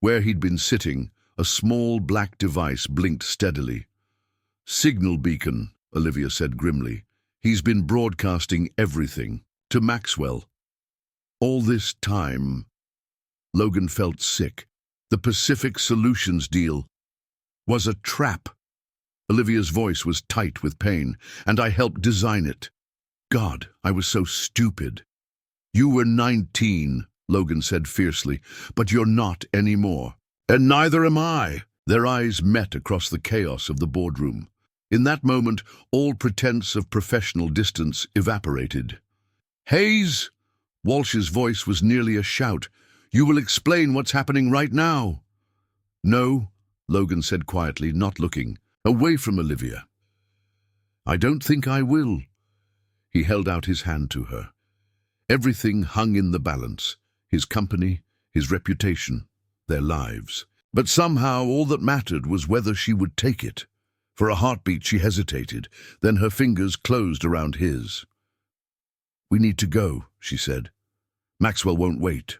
Where he'd been sitting, a small black device blinked steadily. Signal beacon, Olivia said grimly. He's been broadcasting everything. To Maxwell. All this time, Logan felt sick. The Pacific Solutions deal was a trap. Olivia's voice was tight with pain, and I helped design it. God, I was so stupid. You were 19, Logan said fiercely, but you're not anymore. And neither am I. Their eyes met across the chaos of the boardroom. In that moment, all pretense of professional distance evaporated. Hayes! Walsh's voice was nearly a shout. You will explain what's happening right now. No, Logan said quietly, not looking, away from Olivia. I don't think I will. He held out his hand to her. Everything hung in the balance, his company, his reputation, their lives. But somehow all that mattered was whether she would take it. For a heartbeat she hesitated, then her fingers closed around his. We need to go, she said. Maxwell won't wait.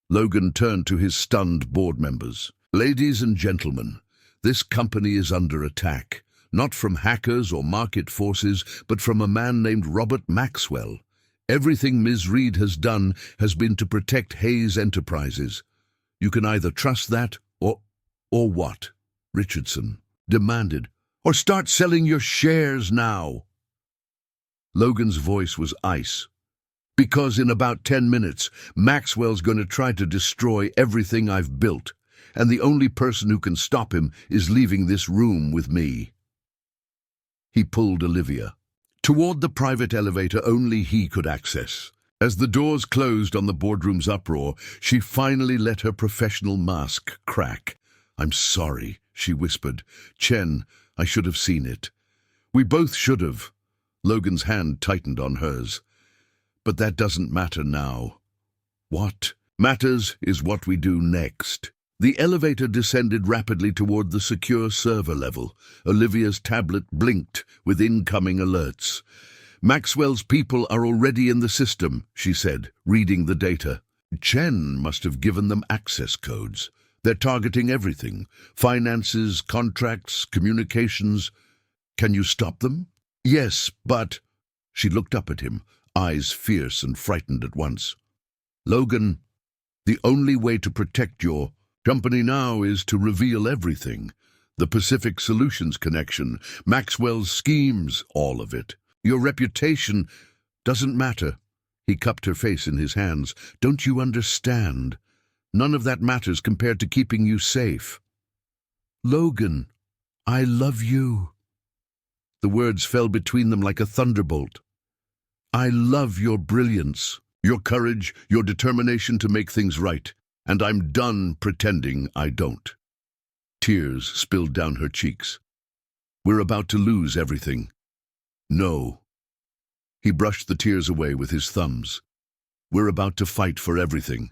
Logan turned to his stunned board members. Ladies and gentlemen, this company is under attack, not from hackers or market forces, but from a man named Robert Maxwell. Everything Ms. Reed has done has been to protect Hayes Enterprises. You can either trust that or what? Richardson demanded. Or start selling your shares now. Logan's voice was ice. Because in about 10 minutes, Maxwell's going to try to destroy everything I've built, and the only person who can stop him is leaving this room with me. He pulled Olivia toward the private elevator only he could access. As the doors closed on the boardroom's uproar, she finally let her professional mask crack. I'm sorry, she whispered. Chen, I should have seen it. We both should have. Logan's hand tightened on hers. But that doesn't matter now. What matters is what we do next. The elevator descended rapidly toward the secure server level. Olivia's tablet blinked with incoming alerts. Maxwell's people are already in the system, she said, reading the data. Chen must have given them access codes. They're targeting everything. Finances, contracts, communications. Can you stop them? Yes, but... She looked up at him, eyes fierce and frightened at once. Logan, The only way to protect your company now is to reveal everything. The Pacific Solutions connection, Maxwell's schemes, all of it. Your reputation doesn't matter. He cupped her face in his hands. Don't you understand? None of that matters compared to keeping you safe. Logan, I love you. The words fell between them like a thunderbolt. I love your brilliance, your courage, your determination to make things right, and I'm done pretending I don't. Tears spilled down her cheeks. We're about to lose everything. No. He brushed the tears away with his thumbs. We're about to fight for everything.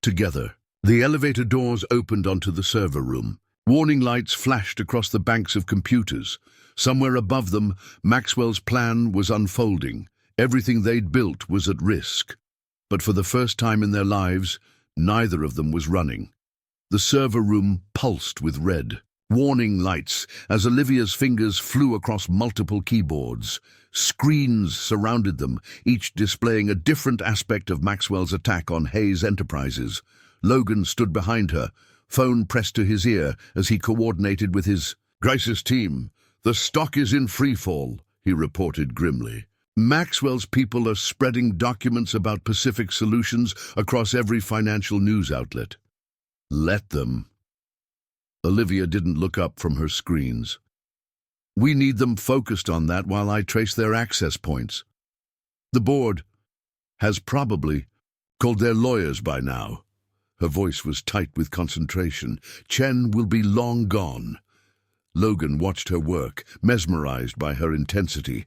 Together. The elevator doors opened onto the server room. Warning lights flashed across the banks of computers. Somewhere above them, Maxwell's plan was unfolding. Everything they'd built was at risk. But for the first time in their lives, neither of them was running. The server room pulsed with red. Warning lights as Olivia's fingers flew across multiple keyboards. Screens surrounded them, each displaying a different aspect of Maxwell's attack on Hayes Enterprises. Logan stood behind her, phone pressed to his ear as he coordinated with his crisis team. The stock is in freefall, he reported grimly. Maxwell's people are spreading documents about Pacific Solutions across every financial news outlet. Let them. Olivia didn't look up from her screens. We need them focused on that while I trace their access points. The board has probably called their lawyers by now. Her voice was tight with concentration. Chen will be long gone. Logan watched her work, mesmerized by her intensity.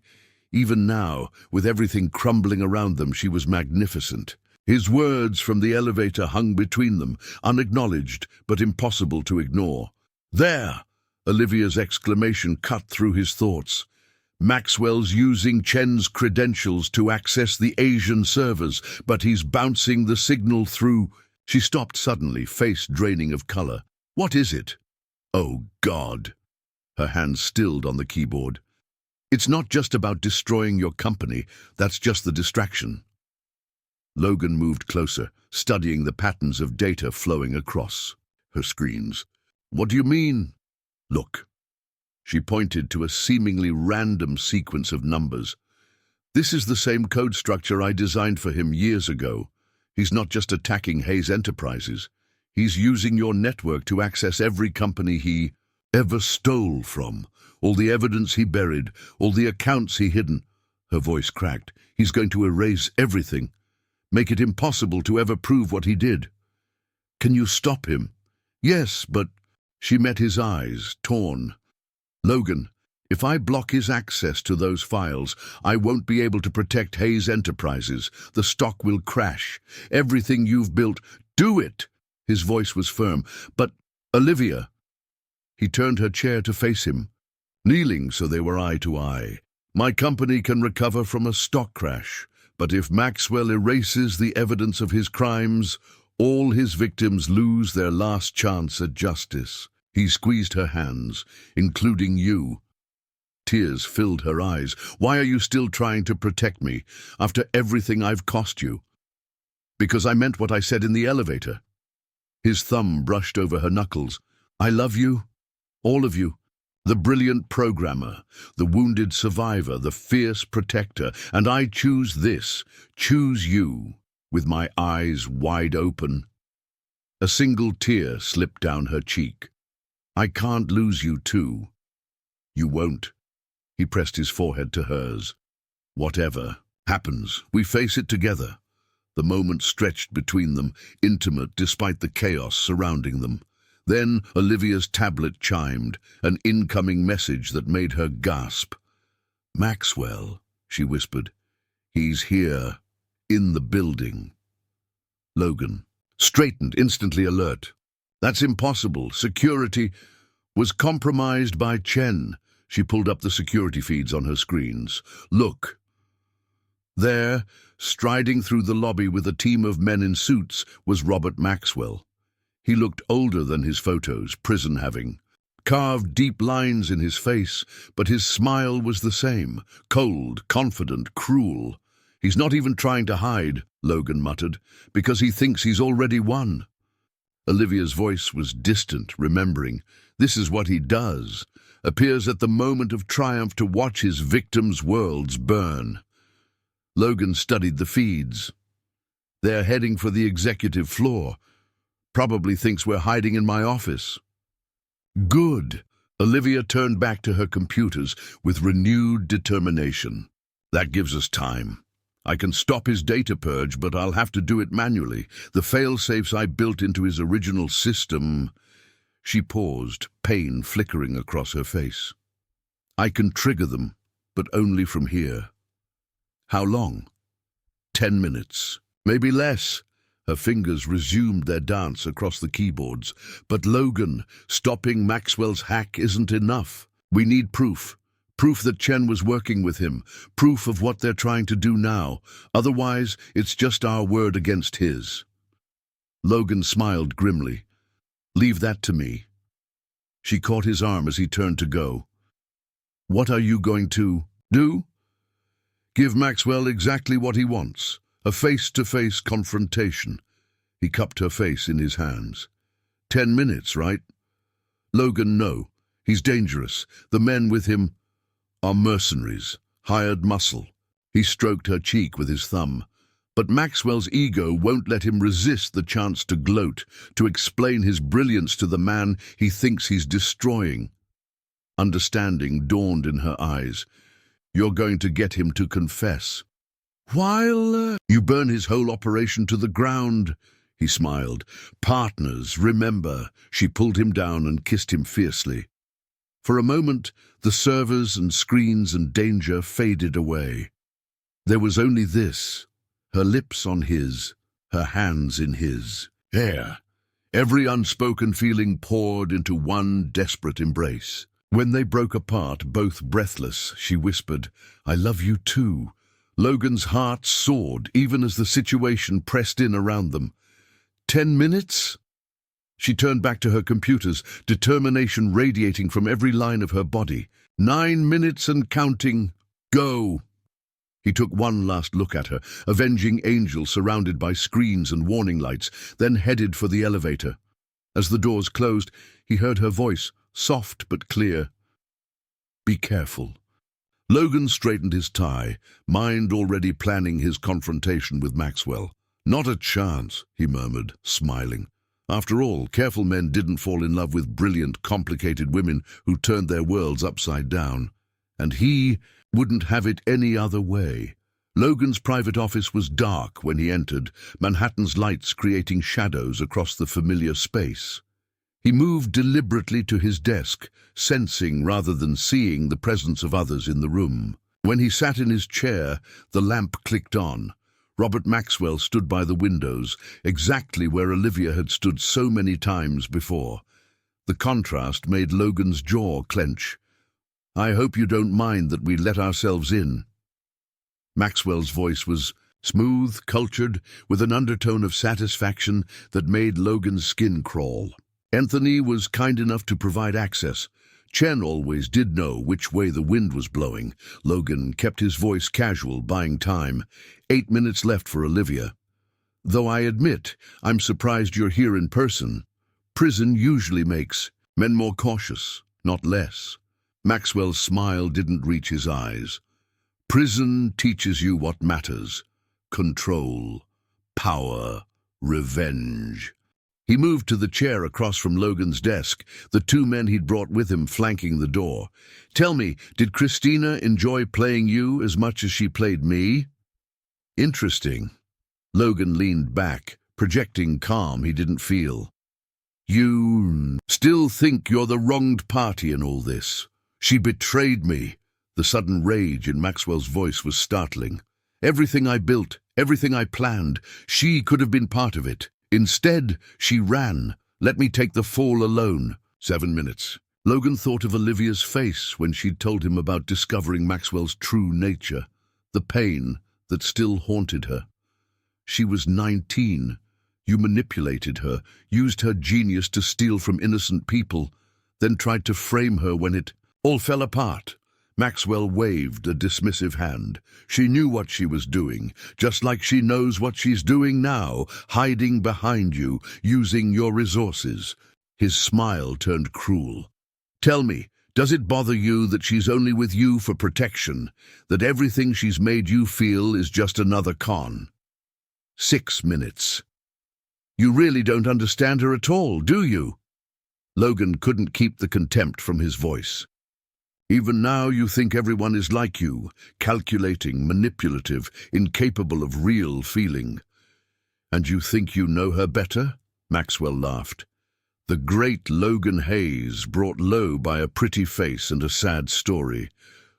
Even now, with everything crumbling around them, she was magnificent. His words from the elevator hung between them, unacknowledged but impossible to ignore. There! Olivia's exclamation cut through his thoughts. Maxwell's using Chen's credentials to access the Asian servers, but he's bouncing the signal through. She stopped suddenly, face draining of color. What is it? Oh, God! Her hands stilled on the keyboard. It's not just about destroying your company, that's just the distraction. Logan moved closer, studying the patterns of data flowing across her screens. What do you mean? Look. She pointed to a seemingly random sequence of numbers. This is the same code structure I designed for him years ago. He's not just attacking Hayes Enterprises. He's using your network to access every company he ever stole from. All the evidence he buried, all the accounts he hidden. Her voice cracked. He's going to erase everything. Make it impossible to ever prove what he did. Can you stop him? Yes, but... She met his eyes, torn. Logan, if I block his access to those files, I won't be able to protect Hayes Enterprises. The stock will crash. Everything you've built, do it! His voice was firm. But, Olivia... He turned her chair to face him, kneeling so they were eye to eye. My company can recover from a stock crash, but if Maxwell erases the evidence of his crimes, all his victims lose their last chance at justice. He squeezed her hands, including you. Tears filled her eyes. Why are you still trying to protect me, after everything I've cost you? Because I meant what I said in the elevator. His thumb brushed over her knuckles. I love you, all of you. The brilliant programmer, the wounded survivor, the fierce protector, and I choose this, choose you, with my eyes wide open. A single tear slipped down her cheek. I can't lose you too. You won't. He pressed his forehead to hers. Whatever happens, we face it together. The moment stretched between them, intimate despite the chaos surrounding them. Then Olivia's tablet chimed, an incoming message that made her gasp. Maxwell, she whispered. He's here, in the building. Logan straightened, instantly alert. That's impossible. Security was compromised by Chen. She pulled up the security feeds on her screens. Look. There, striding through the lobby with a team of men in suits, was Robert Maxwell. He looked older than his photos, prison-having. Carved deep lines in his face, but his smile was the same. Cold, confident, cruel. He's not even trying to hide. Logan muttered, because he thinks he's already won. Olivia's voice was distant, remembering. This is what he does. Appears at the moment of triumph to watch his victims' worlds burn. Logan studied the feeds. They're heading for the executive floor. Probably thinks we're hiding in my office. Good. Olivia turned back to her computers with renewed determination. That gives us time. I can stop his data purge, but I'll have to do it manually. The fail-safes I built into his original system... She paused, pain flickering across her face. I can trigger them, but only from here. How long? 10 minutes. Maybe less. Her fingers resumed their dance across the keyboards. But Logan, stopping Maxwell's hack isn't enough. We need proof. Proof that Chen was working with him. Proof of what they're trying to do now. Otherwise, it's just our word against his. Logan smiled grimly. Leave that to me. She caught his arm as he turned to go. What are you going to do? Give Maxwell exactly what he wants. A face-to-face confrontation. He cupped her face in his hands. 10 minutes, right? Logan, no. He's dangerous. The men with him are mercenaries, hired muscle. He stroked her cheek with his thumb. But Maxwell's ego won't let him resist the chance to gloat, to explain his brilliance to the man he thinks he's destroying. Understanding dawned in her eyes. You're going to get him to confess. While you burn his whole operation to the ground, he smiled. Partners, remember. She pulled him down and kissed him fiercely. For a moment, the servers and screens and danger faded away. There was only this. Her lips on his, her hands in his. There. Every unspoken feeling poured into one desperate embrace. When they broke apart, both breathless, she whispered, I love you too. Logan's heart soared, even as the situation pressed in around them. 10 minutes? She turned back to her computers, determination radiating from every line of her body. 9 minutes and counting. Go! He took one last look at her, avenging angel surrounded by screens and warning lights, then headed for the elevator. As the doors closed, he heard her voice, soft but clear. Be careful. Logan straightened his tie, mind already planning his confrontation with Maxwell. Not a chance, he murmured, smiling. After all, careful men didn't fall in love with brilliant, complicated women who turned their worlds upside down. And he wouldn't have it any other way. Logan's private office was dark when he entered, Manhattan's lights creating shadows across the familiar space. He moved deliberately to his desk, sensing rather than seeing the presence of others in the room. When he sat in his chair, the lamp clicked on. Robert Maxwell stood by the windows, exactly where Olivia had stood so many times before. The contrast made Logan's jaw clench. I hope you don't mind that we let ourselves in. Maxwell's voice was smooth, cultured, with an undertone of satisfaction that made Logan's skin crawl. Anthony was kind enough to provide access. Chen always did know which way the wind was blowing. Logan kept his voice casual, buying time. 8 minutes left for Olivia. Though I admit, I'm surprised you're here in person. Prison usually makes men more cautious, not less. Maxwell's smile didn't reach his eyes. Prison teaches you what matters. Control, power, revenge. He moved to the chair across from Logan's desk, the two men he'd brought with him flanking the door. Tell me, did Christina enjoy playing you as much as she played me? Interesting. Logan leaned back, projecting calm he didn't feel. You still think you're the wronged party in all this? She betrayed me. The sudden rage in Maxwell's voice was startling. Everything I built, everything I planned, she could have been part of it. Instead, she ran. Let me take the fall alone. 7 minutes. Logan thought of Olivia's face when she'd told him about discovering Maxwell's true nature, the pain that still haunted her. She was 19. You manipulated her, used her genius to steal from innocent people, then tried to frame her when it all fell apart. Maxwell waved a dismissive hand. She knew what she was doing, just like she knows what she's doing now, hiding behind you, using your resources. His smile turned cruel. Tell me, does it bother you that she's only with you for protection, that everything she's made you feel is just another con? 6 minutes. You really don't understand her at all, do you? Logan couldn't keep the contempt from his voice. Even now you think everyone is like you, calculating, manipulative, incapable of real feeling. And you think you know her better? Maxwell laughed. The great Logan Hayes, brought low by a pretty face and a sad story.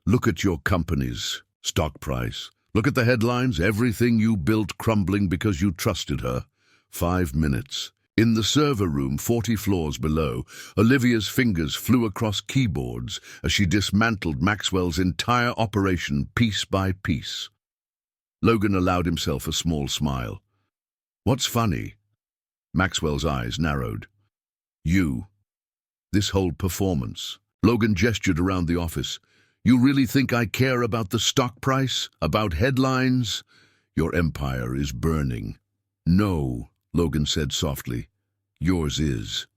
Look at your company's stock price. Look at the headlines, everything you built crumbling because you trusted her. 5 minutes. In the server room 40 floors below, Olivia's fingers flew across keyboards as she dismantled Maxwell's entire operation piece by piece. Logan allowed himself a small smile. What's funny? Maxwell's eyes narrowed. You. This whole performance. Logan gestured around the office. You really think I care about the stock price? About headlines? Your empire is burning. No, Logan said softly. Yours is.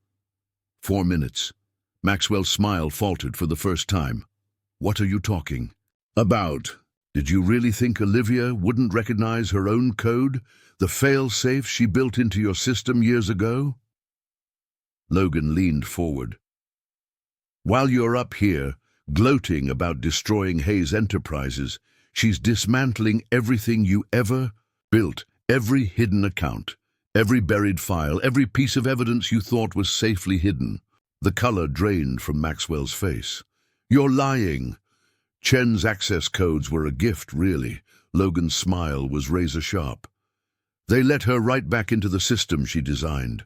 4 minutes. Maxwell's smile faltered for the first time. What are you talking about? Did you really think Olivia wouldn't recognize her own code? The fail-safe she built into your system years ago? Logan leaned forward. While you're up here, gloating about destroying Hayes Enterprises, she's dismantling everything you ever built, every hidden account. Every buried file, every piece of evidence you thought was safely hidden. The color drained from Maxwell's face. You're lying. Chen's access codes were a gift, really. Logan's smile was razor-sharp. They let her right back into the system she designed.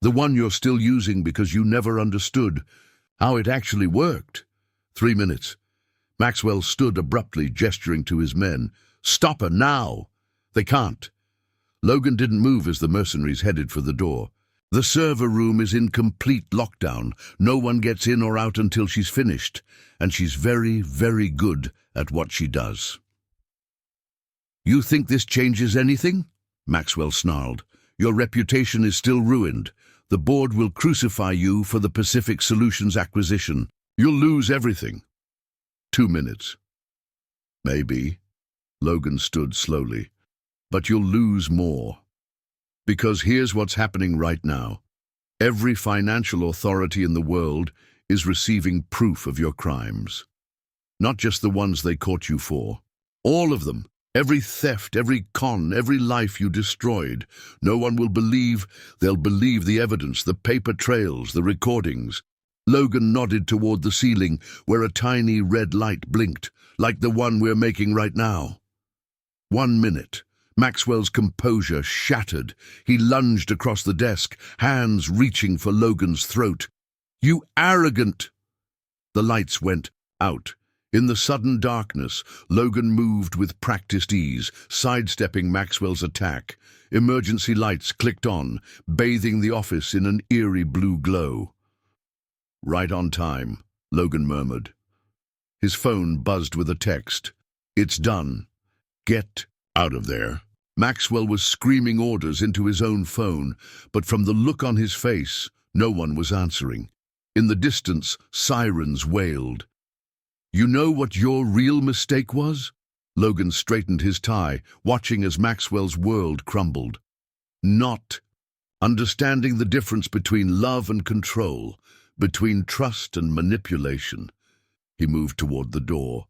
The one you're still using because you never understood how it actually worked. 3 minutes. Maxwell stood abruptly, gesturing to his men. Stop her now! They can't. Logan didn't move as the mercenaries headed for the door. The server room is in complete lockdown. No one gets in or out until she's finished, and she's very, very good at what she does. You think this changes anything? Maxwell snarled. Your reputation is still ruined. The board will crucify you for the Pacific Solutions acquisition. You'll lose everything. 2 minutes. Maybe. Logan stood slowly. But you'll lose more. Because here's what's happening right now. Every financial authority in the world is receiving proof of your crimes. Not just the ones they caught you for. All of them. Every theft, every con, every life you destroyed. No one will believe. They'll believe the evidence, the paper trails, the recordings. Logan nodded toward the ceiling, where a tiny red light blinked, like the one we're making right now. 1 minute. Maxwell's composure shattered. He lunged across the desk, hands reaching for Logan's throat. You arrogant! The lights went out. In the sudden darkness, Logan moved with practiced ease, sidestepping Maxwell's attack. Emergency lights clicked on, bathing the office in an eerie blue glow. Right on time, Logan murmured. His phone buzzed with a text. It's done. Get out of there. Maxwell was screaming orders into his own phone, but from the look on his face, no one was answering. In the distance, sirens wailed. You know what your real mistake was? Logan straightened his tie, watching as Maxwell's world crumbled. Not understanding the difference between love and control, between trust and manipulation. He moved toward the door.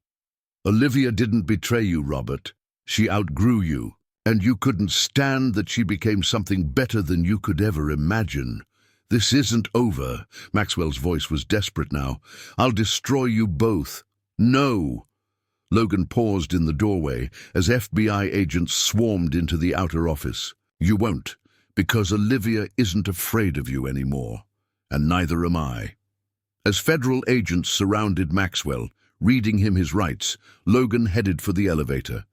Olivia didn't betray you, Robert. She outgrew you, and you couldn't stand that she became something better than you could ever imagine. This isn't over. Maxwell's voice was desperate now. I'll destroy you both. No. Logan paused in the doorway as FBI agents swarmed into the outer office. You won't, because Olivia isn't afraid of you anymore, and neither am I. As federal agents surrounded Maxwell, reading him his rights, Logan headed for the elevator.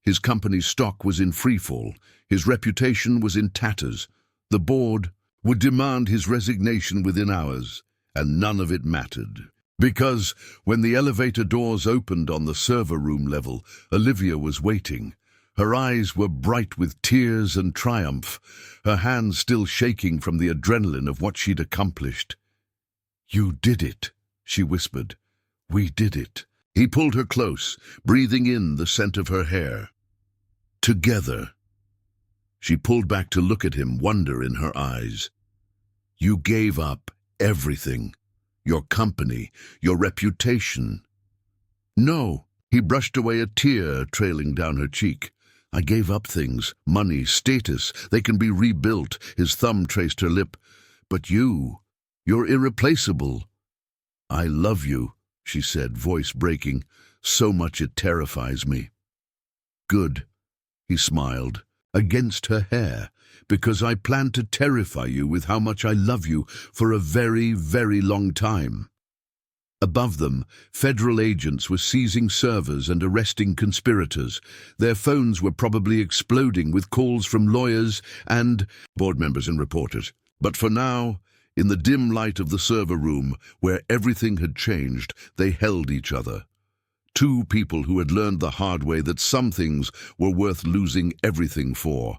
His company's stock was in freefall. His reputation was in tatters. The board would demand his resignation within hours, and none of it mattered. Because when the elevator doors opened on the server room level, Olivia was waiting. Her eyes were bright with tears and triumph, her hands still shaking from the adrenaline of what she'd accomplished. "You did it," she whispered. "We did it." He pulled her close, breathing in the scent of her hair. "Together." She pulled back to look at him, wonder in her eyes. "You gave up everything. Your company, your reputation." "No." He brushed away a tear trailing down her cheek. "I gave up things, money, status. They can be rebuilt." His thumb traced her lip. "But you're irreplaceable." "I love you," she said, voice breaking. "So much it terrifies me." "Good," he smiled, against her hair, "because I plan to terrify you with how much I love you for a very, very long time." Above them, federal agents were seizing servers and arresting conspirators. Their phones were probably exploding with calls from lawyers and board members and reporters. But for now, in the dim light of the server room, where everything had changed, they held each other. Two people who had learned the hard way that some things were worth losing everything for,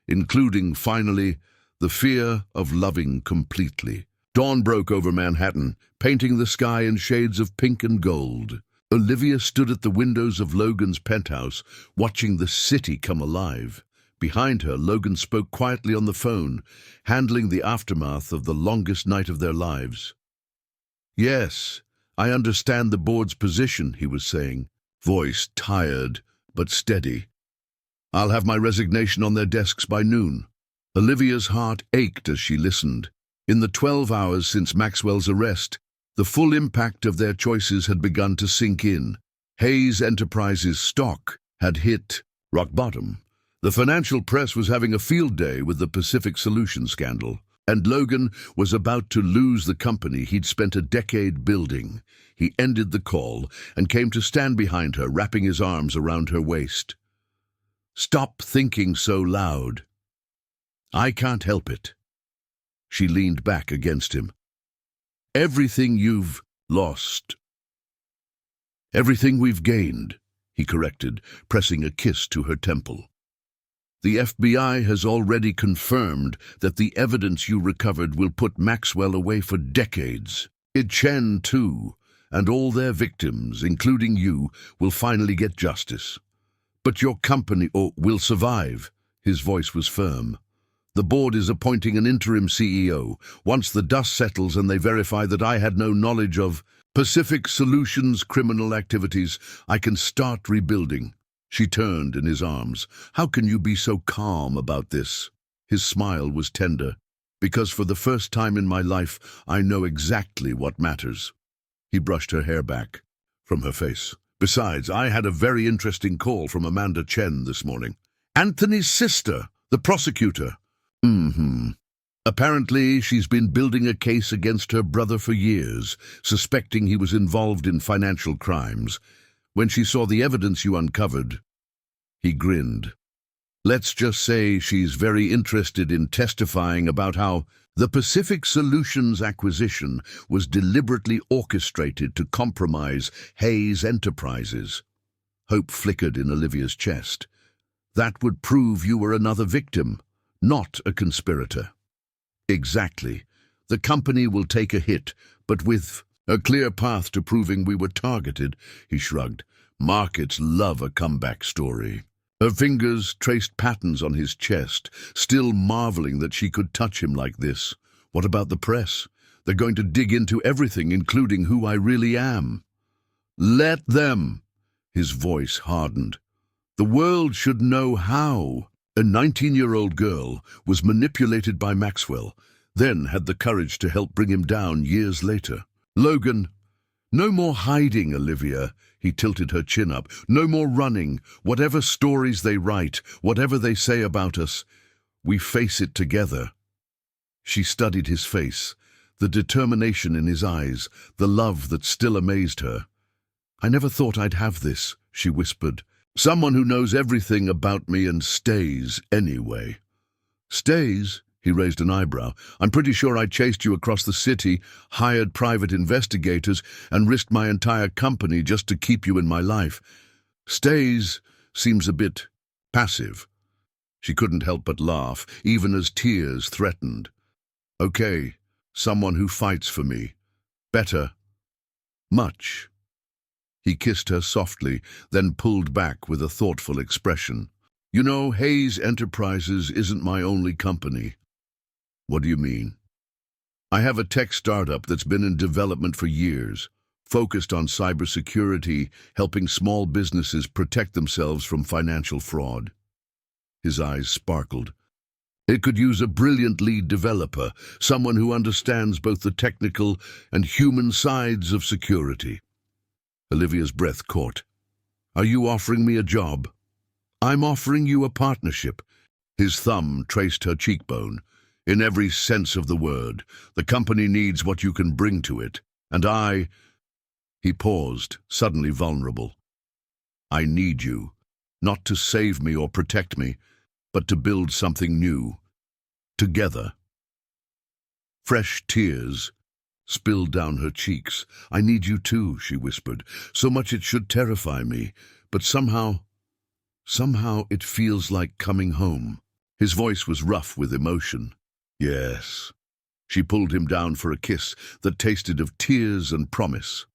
including, finally, the fear of loving completely. Dawn broke over Manhattan, painting the sky in shades of pink and gold. Olivia stood at the windows of Logan's penthouse, watching the city come alive. Behind her, Logan spoke quietly on the phone, handling the aftermath of the longest night of their lives. "Yes, I understand the board's position," he was saying, voice tired but steady. "I'll have my resignation on their desks by noon." Olivia's heart ached as she listened. In the 12 hours since Maxwell's arrest, the full impact of their choices had begun to sink in. Hayes Enterprises' stock had hit rock bottom. The financial press was having a field day with the Pacific Solutions scandal, and Logan was about to lose the company he'd spent a decade building. He ended the call and came to stand behind her, wrapping his arms around her waist. "Stop thinking so loud. I can't help it." She leaned back against him. "Everything you've lost. Everything we've gained," he corrected, pressing a kiss to her temple. "The FBI has already confirmed that the evidence you recovered will put Maxwell away for decades. Chen, too, and all their victims, including you, will finally get justice. But your company will survive." His voice was firm. "The board is appointing an interim CEO. Once the dust settles and they verify that I had no knowledge of Pacific Solutions' criminal activities, I can start rebuilding." She turned in his arms. "How can you be so calm about this?" His smile was tender. "Because for the first time in my life, I know exactly what matters." He brushed her hair back from her face. "Besides, I had a very interesting call from Amanda Chen this morning. Anthony's sister, the prosecutor." "Apparently, she's been building a case against her brother for years, suspecting he was involved in financial crimes. When she saw the evidence you uncovered," he grinned. "Let's just say she's very interested in testifying about how the Pacific Solutions acquisition was deliberately orchestrated to compromise Hayes Enterprises." Hope flickered in Olivia's chest. "That would prove you were another victim, not a conspirator." "Exactly. The company will take a hit, but with a clear path to proving we were targeted," he shrugged. "Markets love a comeback story." Her fingers traced patterns on his chest, still marveling that she could touch him like this. "What about the press? They're going to dig into everything, including who I really am." "Let them." His voice hardened. "The world should know how a 19-year-old girl was manipulated by Maxwell, then had the courage to help bring him down years later." "Logan, no more hiding, Olivia." He tilted her chin up. "No more running. Whatever stories they write, whatever they say about us, we face it together." She studied his face, the determination in his eyes, the love that still amazed her. "I never thought I'd have this," she whispered. "Someone who knows everything about me and stays anyway." "Stays?" He raised an eyebrow. I'm pretty sure I chased you across the city, hired private investigators, and risked my entire company just to keep you in my life. Stays seems a bit passive. She couldn't help but laugh, even as tears threatened. Okay, someone who fights for me. Better. Much. He kissed her softly, then pulled back with a thoughtful expression. You know, Hayes Enterprises isn't my only company. What do you mean? I have a tech startup that's been in development for years, focused on cybersecurity, helping small businesses protect themselves from financial fraud. His eyes sparkled. It could use a brilliant lead developer, someone who understands both the technical and human sides of security. Olivia's breath caught. Are you offering me a job? I'm offering you a partnership. His thumb traced her cheekbone. In every sense of the word, the company needs what you can bring to it. And I... He paused, suddenly vulnerable. I need you, not to save me or protect me, but to build something new. Together. Fresh tears spilled down her cheeks. I need you too, she whispered. So much it should terrify me, but somehow it feels like coming home. His voice was rough with emotion. Yes. She pulled him down for a kiss that tasted of tears and promise.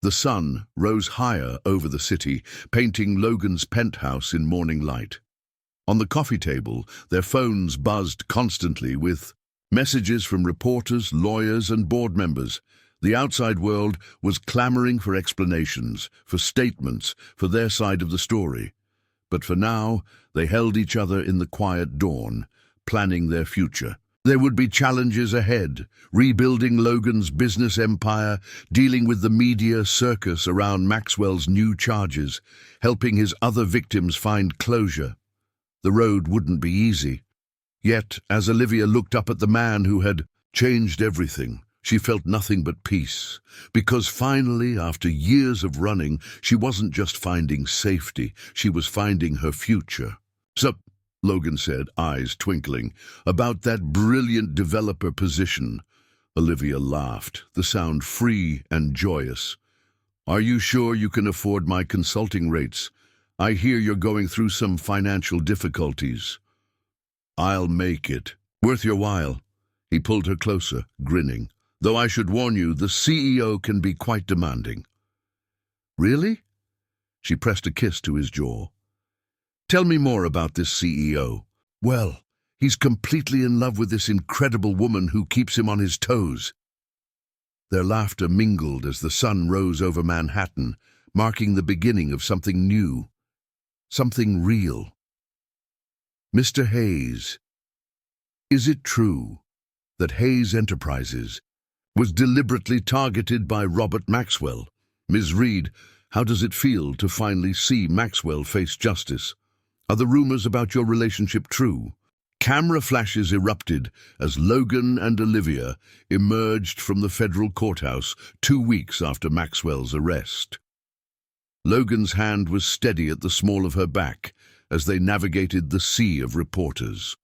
The sun rose higher over the city, painting Logan's penthouse in morning light. On the coffee table, their phones buzzed constantly with messages from reporters, lawyers, and board members. The outside world was clamoring for explanations, for statements, for their side of the story. But for now, they held each other in the quiet dawn, planning their future. There would be challenges ahead, rebuilding Logan's business empire, dealing with the media circus around Maxwell's new charges, helping his other victims find closure. The road wouldn't be easy. Yet, as Olivia looked up at the man who had changed everything, she felt nothing but peace, because finally, after years of running, she wasn't just finding safety, she was finding her future. So, Logan said, eyes twinkling, about that brilliant developer position. Olivia laughed, the sound free and joyous. Are you sure you can afford my consulting rates? I hear you're going through some financial difficulties. I'll make it. Worth your while. He pulled her closer, grinning. Though I should warn you, the CEO can be quite demanding. Really? She pressed a kiss to his jaw. Tell me more about this CEO. Well, he's completely in love with this incredible woman who keeps him on his toes. Their laughter mingled as the sun rose over Manhattan, marking the beginning of something new, something real. Mr. Hayes, is it true that Hayes Enterprises was deliberately targeted by Robert Maxwell? Ms. Reed, how does it feel to finally see Maxwell face justice? Are the rumors about your relationship true? Camera flashes erupted as Logan and Olivia emerged from the federal courthouse 2 weeks after Maxwell's arrest. Logan's hand was steady at the small of her back as they navigated the sea of reporters.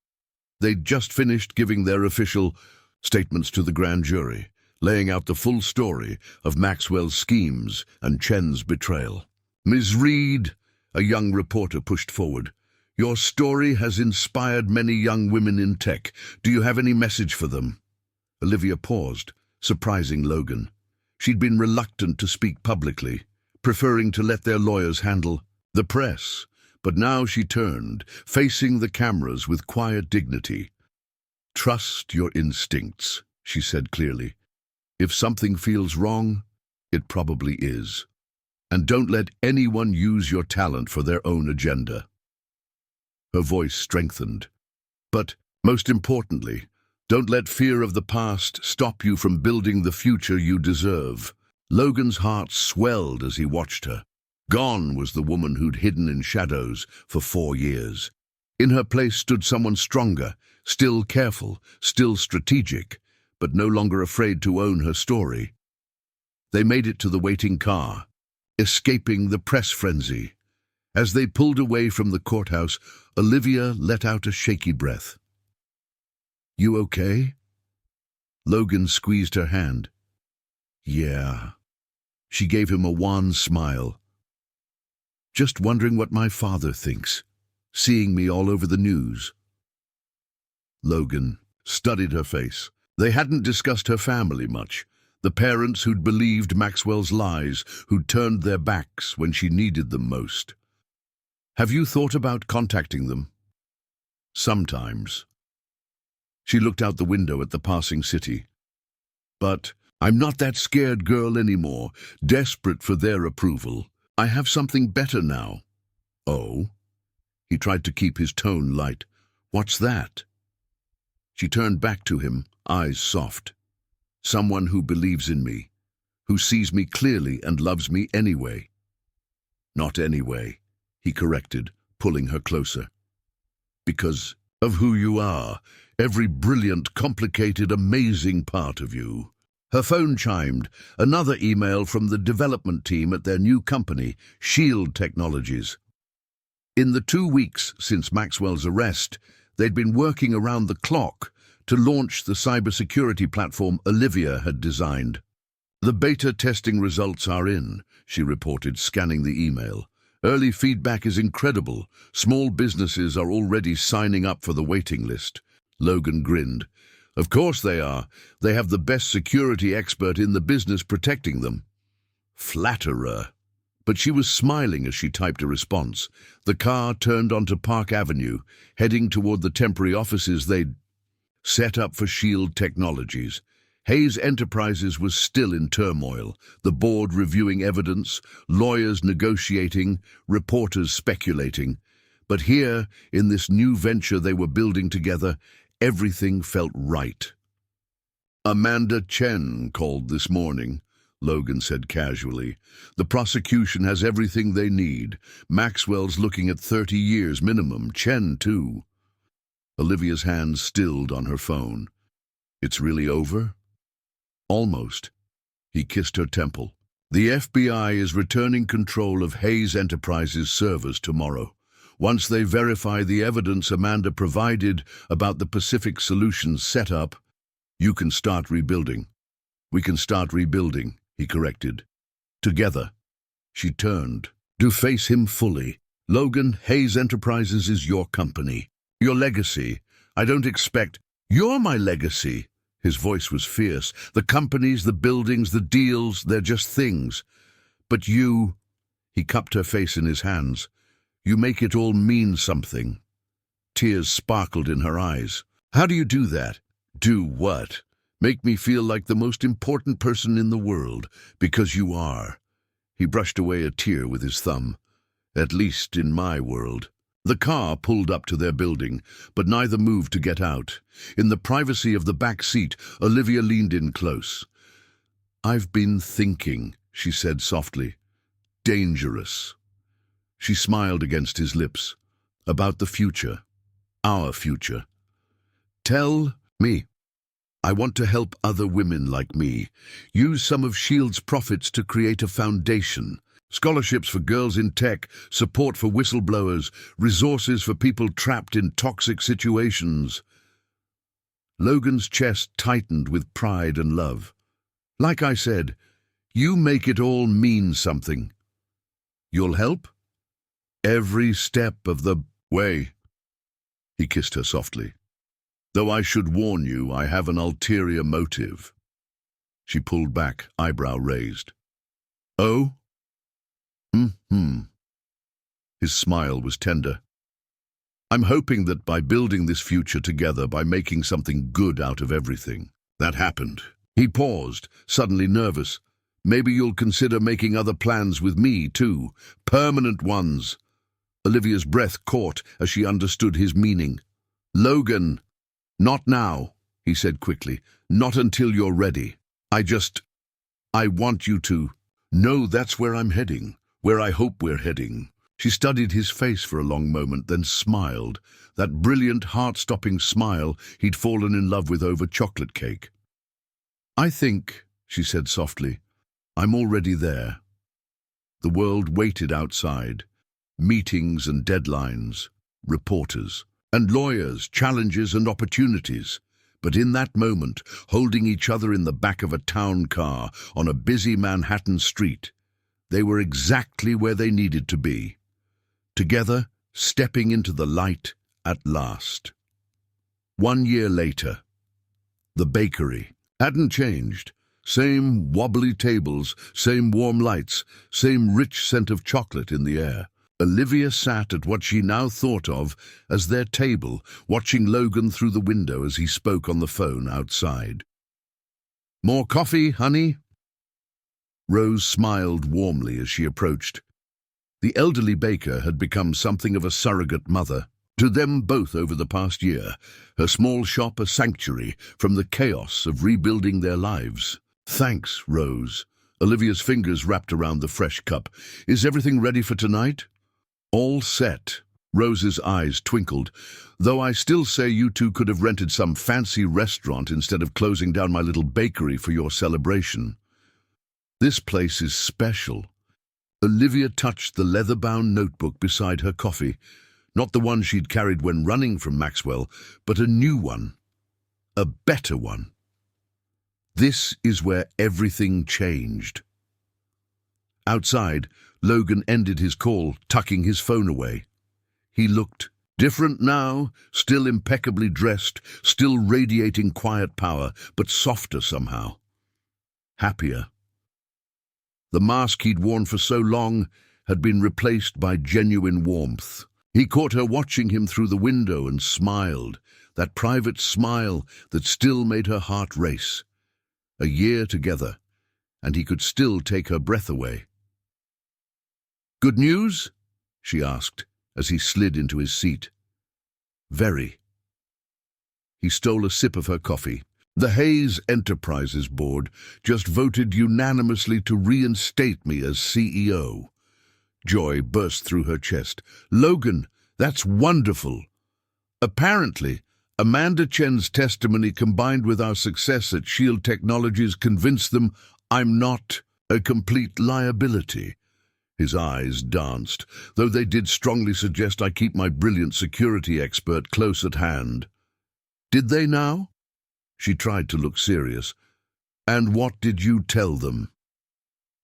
They'd just finished giving their official statements to the grand jury, laying out the full story of Maxwell's schemes and Chen's betrayal. Ms. Reed, a young reporter pushed forward. Your story has inspired many young women in tech. Do you have any message for them? Olivia paused, surprising Logan. She'd been reluctant to speak publicly, preferring to let their lawyers handle the press. But now she turned, facing the cameras with quiet dignity. Trust your instincts, she said clearly. If something feels wrong, it probably is. And don't let anyone use your talent for their own agenda. Her voice strengthened. But, most importantly, don't let fear of the past stop you from building the future you deserve. Logan's heart swelled as he watched her. Gone was the woman who'd hidden in shadows for 4 years. In her place stood someone stronger, still careful, still strategic, but no longer afraid to own her story. They made it to the waiting car, escaping the press frenzy. As they pulled away from the courthouse, Olivia let out a shaky breath. You okay? Logan squeezed her hand. Yeah. She gave him a wan smile. Just wondering what my father thinks, seeing me all over the news. Logan studied her face. They hadn't discussed her family much. The parents who'd believed Maxwell's lies, who'd turned their backs when she needed them most. Have you thought about contacting them? Sometimes. She looked out the window at the passing city. But I'm not that scared girl anymore, desperate for their approval. I have something better now. Oh? He tried to keep his tone light. What's that? She turned back to him, eyes soft. Someone who believes in me, who sees me clearly and loves me anyway. Not anyway, he corrected, pulling her closer. Because of who you are, every brilliant, complicated, amazing part of you. Her phone chimed, another email from the development team at their new company, Shield Technologies. In the 2 weeks since Maxwell's arrest, they'd been working around the clock to launch the cybersecurity platform Olivia had designed. The beta testing results are in, she reported, scanning the email. Early feedback is incredible. Small businesses are already signing up for the waiting list. Logan grinned. Of course they are. They have the best security expert in the business protecting them. Flatterer. But she was smiling as she typed a response. The car turned onto Park Avenue, heading toward the temporary offices they'd set up for Shield Technologies. Hayes Enterprises was still in turmoil, the board reviewing evidence, lawyers negotiating, reporters speculating. But here, in this new venture they were building together, everything felt right. Amanda Chen called this morning, Logan said casually. The prosecution has everything they need. Maxwell's looking at 30 years minimum, Chen too. Olivia's hand stilled on her phone. It's really over? Almost. He kissed her temple. The FBI is returning control of Hayes Enterprises servers tomorrow. Once they verify the evidence Amanda provided about the Pacific Solutions setup, you can start rebuilding. We can start rebuilding, he corrected. Together. She turned to face him fully. Logan, Hayes Enterprises is your company. Your legacy. I don't expect... You're my legacy. His voice was fierce. The companies, the buildings, the deals, they're just things. But you... He cupped her face in his hands. You make it all mean something. Tears sparkled in her eyes. How do you do that? Do what? Make me feel like the most important person in the world, because you are. He brushed away a tear with his thumb. At least in my world. The car pulled up to their building, but neither moved to get out. In the privacy of the back seat, Olivia leaned in close. I've been thinking, she said softly. Dangerous. She smiled against his lips. About the future. Our future. Tell me. I want to help other women like me. Use some of S.H.I.E.L.D.'s profits to create a foundation. Scholarships for girls in tech, support for whistleblowers, resources for people trapped in toxic situations. Logan's chest tightened with pride and love. Like I said, you make it all mean something. You'll help? Every step of the way. He kissed her softly. Though I should warn you, I have an ulterior motive. She pulled back, eyebrow raised. Oh? His smile was tender. I'm hoping that by building this future together, by making something good out of everything. That happened. He paused, suddenly nervous. Maybe you'll consider making other plans with me, too. Permanent ones. Olivia's breath caught as she understood his meaning. Logan, not now, he said quickly. Not until you're ready. I want you to know that's where I'm heading, where I hope we're heading. She studied his face for a long moment, then smiled, that brilliant, heart-stopping smile he'd fallen in love with over chocolate cake. I think, she said softly, I'm already there. The world waited outside. Meetings and deadlines, reporters, and lawyers, challenges and opportunities. But in that moment, holding each other in the back of a town car on a busy Manhattan street, they were exactly where they needed to be. Together, stepping into the light at last. 1 year later, the bakery hadn't changed. Same wobbly tables, same warm lights, same rich scent of chocolate in the air. Olivia sat at what she now thought of as their table, watching Logan through the window as he spoke on the phone outside. "More coffee, honey?" Rose smiled warmly as she approached. The elderly baker had become something of a surrogate mother to them both over the past year, her small shop a sanctuary from the chaos of rebuilding their lives. "Thanks, Rose." Olivia's fingers wrapped around the fresh cup. "Is everything ready for tonight?" "All set." Rose's eyes twinkled. "Though I still say you two could have rented some fancy restaurant instead of closing down my little bakery for your celebration. This place is special." Olivia touched the leather-bound notebook beside her coffee. Not the one she'd carried when running from Maxwell, but a new one. A better one. This is where everything changed. Outside, Logan ended his call, tucking his phone away. He looked different now, still impeccably dressed, still radiating quiet power, but softer somehow. Happier. The mask he'd worn for so long had been replaced by genuine warmth. He caught her watching him through the window and smiled, that private smile that still made her heart race. A year together, and he could still take her breath away. "Good news?" she asked as he slid into his seat. "Very." He stole a sip of her coffee. "The Hayes Enterprises Board just voted unanimously to reinstate me as CEO." Joy burst through her chest. "Logan, that's wonderful." Apparently, Amanda Chen's testimony combined with our success at Shield Technologies convinced them I'm not a complete liability. His eyes danced, though they did strongly suggest I keep my brilliant security expert close at hand. "Did they now?" She tried to look serious. "And what did you tell them?"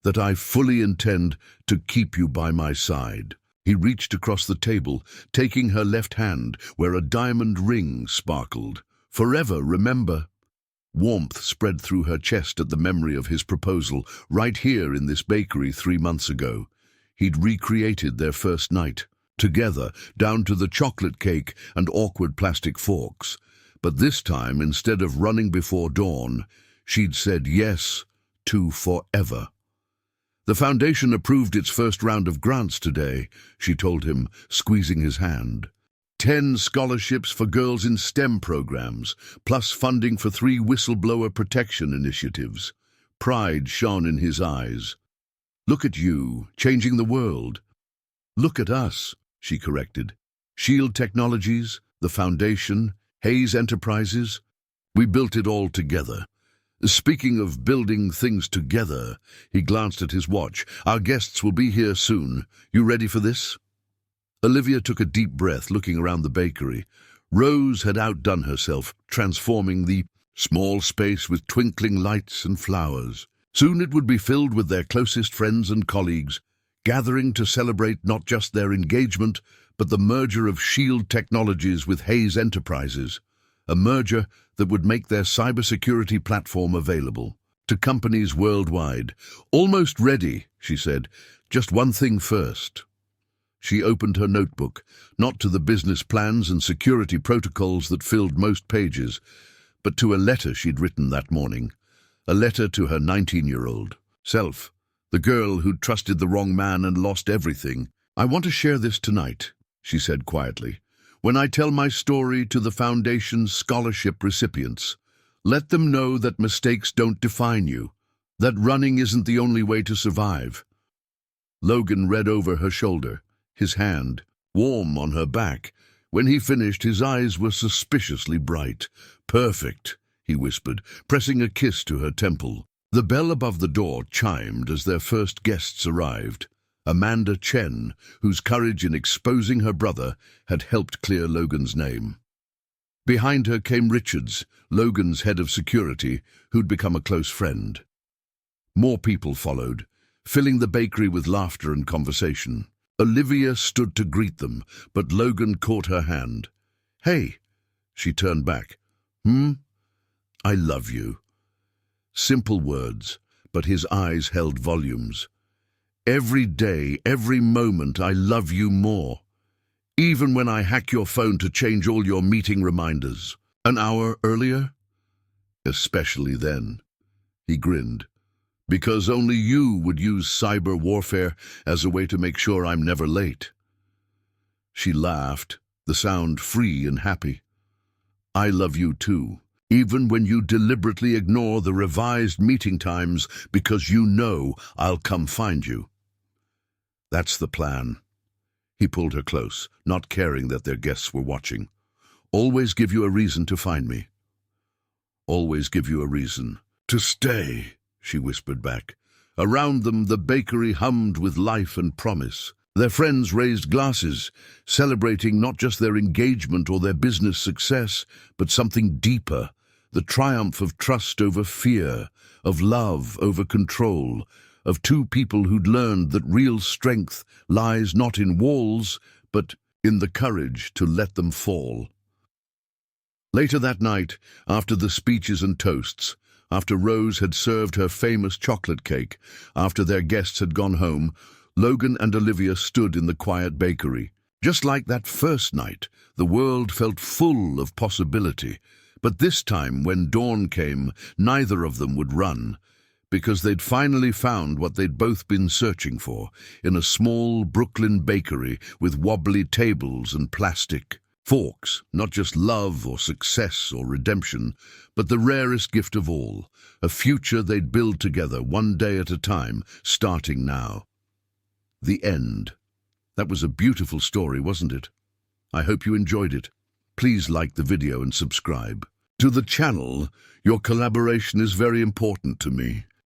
"That I fully intend to keep you by my side." He reached across the table, taking her left hand, where a diamond ring sparkled. "Forever, remember." Warmth spread through her chest at the memory of his proposal, right here in this bakery 3 months ago. He'd recreated their first night, together, down to the chocolate cake and awkward plastic forks. But this time, instead of running before dawn, she'd said yes to forever. "The foundation approved its first round of grants today," she told him, squeezing his hand. 10 scholarships for girls in STEM programs, plus funding for 3 whistleblower protection initiatives. Pride shone in his eyes. "Look at you, changing the world." "Look at us," she corrected. "Shield Technologies, the foundation, Hayes Enterprises. We built it all together." "Speaking of building things together," he glanced at his watch. "Our guests will be here soon. You ready for this?" Olivia took a deep breath, looking around the bakery. Rose had outdone herself, transforming the small space with twinkling lights and flowers. Soon it would be filled with their closest friends and colleagues, gathering to celebrate not just their engagement, but the merger of Shield Technologies with Hayes Enterprises. A merger that would make their cybersecurity platform available to companies worldwide. "Almost ready," she said. "Just one thing first." She opened her notebook, not to the business plans and security protocols that filled most pages, but to a letter she'd written that morning. A letter to her 19-year-old self, the girl who'd trusted the wrong man and lost everything. "I want to share this tonight," she said quietly. "When I tell my story to the Foundation's scholarship recipients, let them know that mistakes don't define you, that running isn't the only way to survive." Logan read over her shoulder, his hand warm on her back. When he finished, his eyes were suspiciously bright. "Perfect," he whispered, pressing a kiss to her temple. The bell above the door chimed as their first guests arrived. Amanda Chen, whose courage in exposing her brother had helped clear Logan's name. Behind her came Richards, Logan's head of security, who'd become a close friend. More people followed, filling the bakery with laughter and conversation. Olivia stood to greet them, but Logan caught her hand. "Hey," she turned back. "I love you." Simple words, but his eyes held volumes. "Every day, every moment, I love you more. Even when I hack your phone to change all your meeting reminders. An hour earlier? Especially then." He grinned. "Because only you would use cyber warfare as a way to make sure I'm never late." She laughed, the sound free and happy. "I love you too, even when you deliberately ignore the revised meeting times because you know I'll come find you." "That's the plan." He pulled her close, not caring that their guests were watching. "Always give you a reason to find me. Always give you a reason to stay," she whispered back. Around them, the bakery hummed with life and promise. Their friends raised glasses, celebrating not just their engagement or their business success, but something deeper, the triumph of trust over fear, of love over control, of two people who'd learned that real strength lies not in walls, but in the courage to let them fall. Later that night, after the speeches and toasts, after Rose had served her famous chocolate cake, after their guests had gone home, Logan and Olivia stood in the quiet bakery. Just like that first night, the world felt full of possibility. But this time, when dawn came, neither of them would run, because they'd finally found what they'd both been searching for, in a small Brooklyn bakery with wobbly tables and plastic forks. Not just love or success or redemption, but the rarest gift of all, a future they'd build together one day at a time, starting now. The end. That was a beautiful story, wasn't it? I hope you enjoyed it. Please like the video and subscribe to the channel. Your collaboration is very important to me.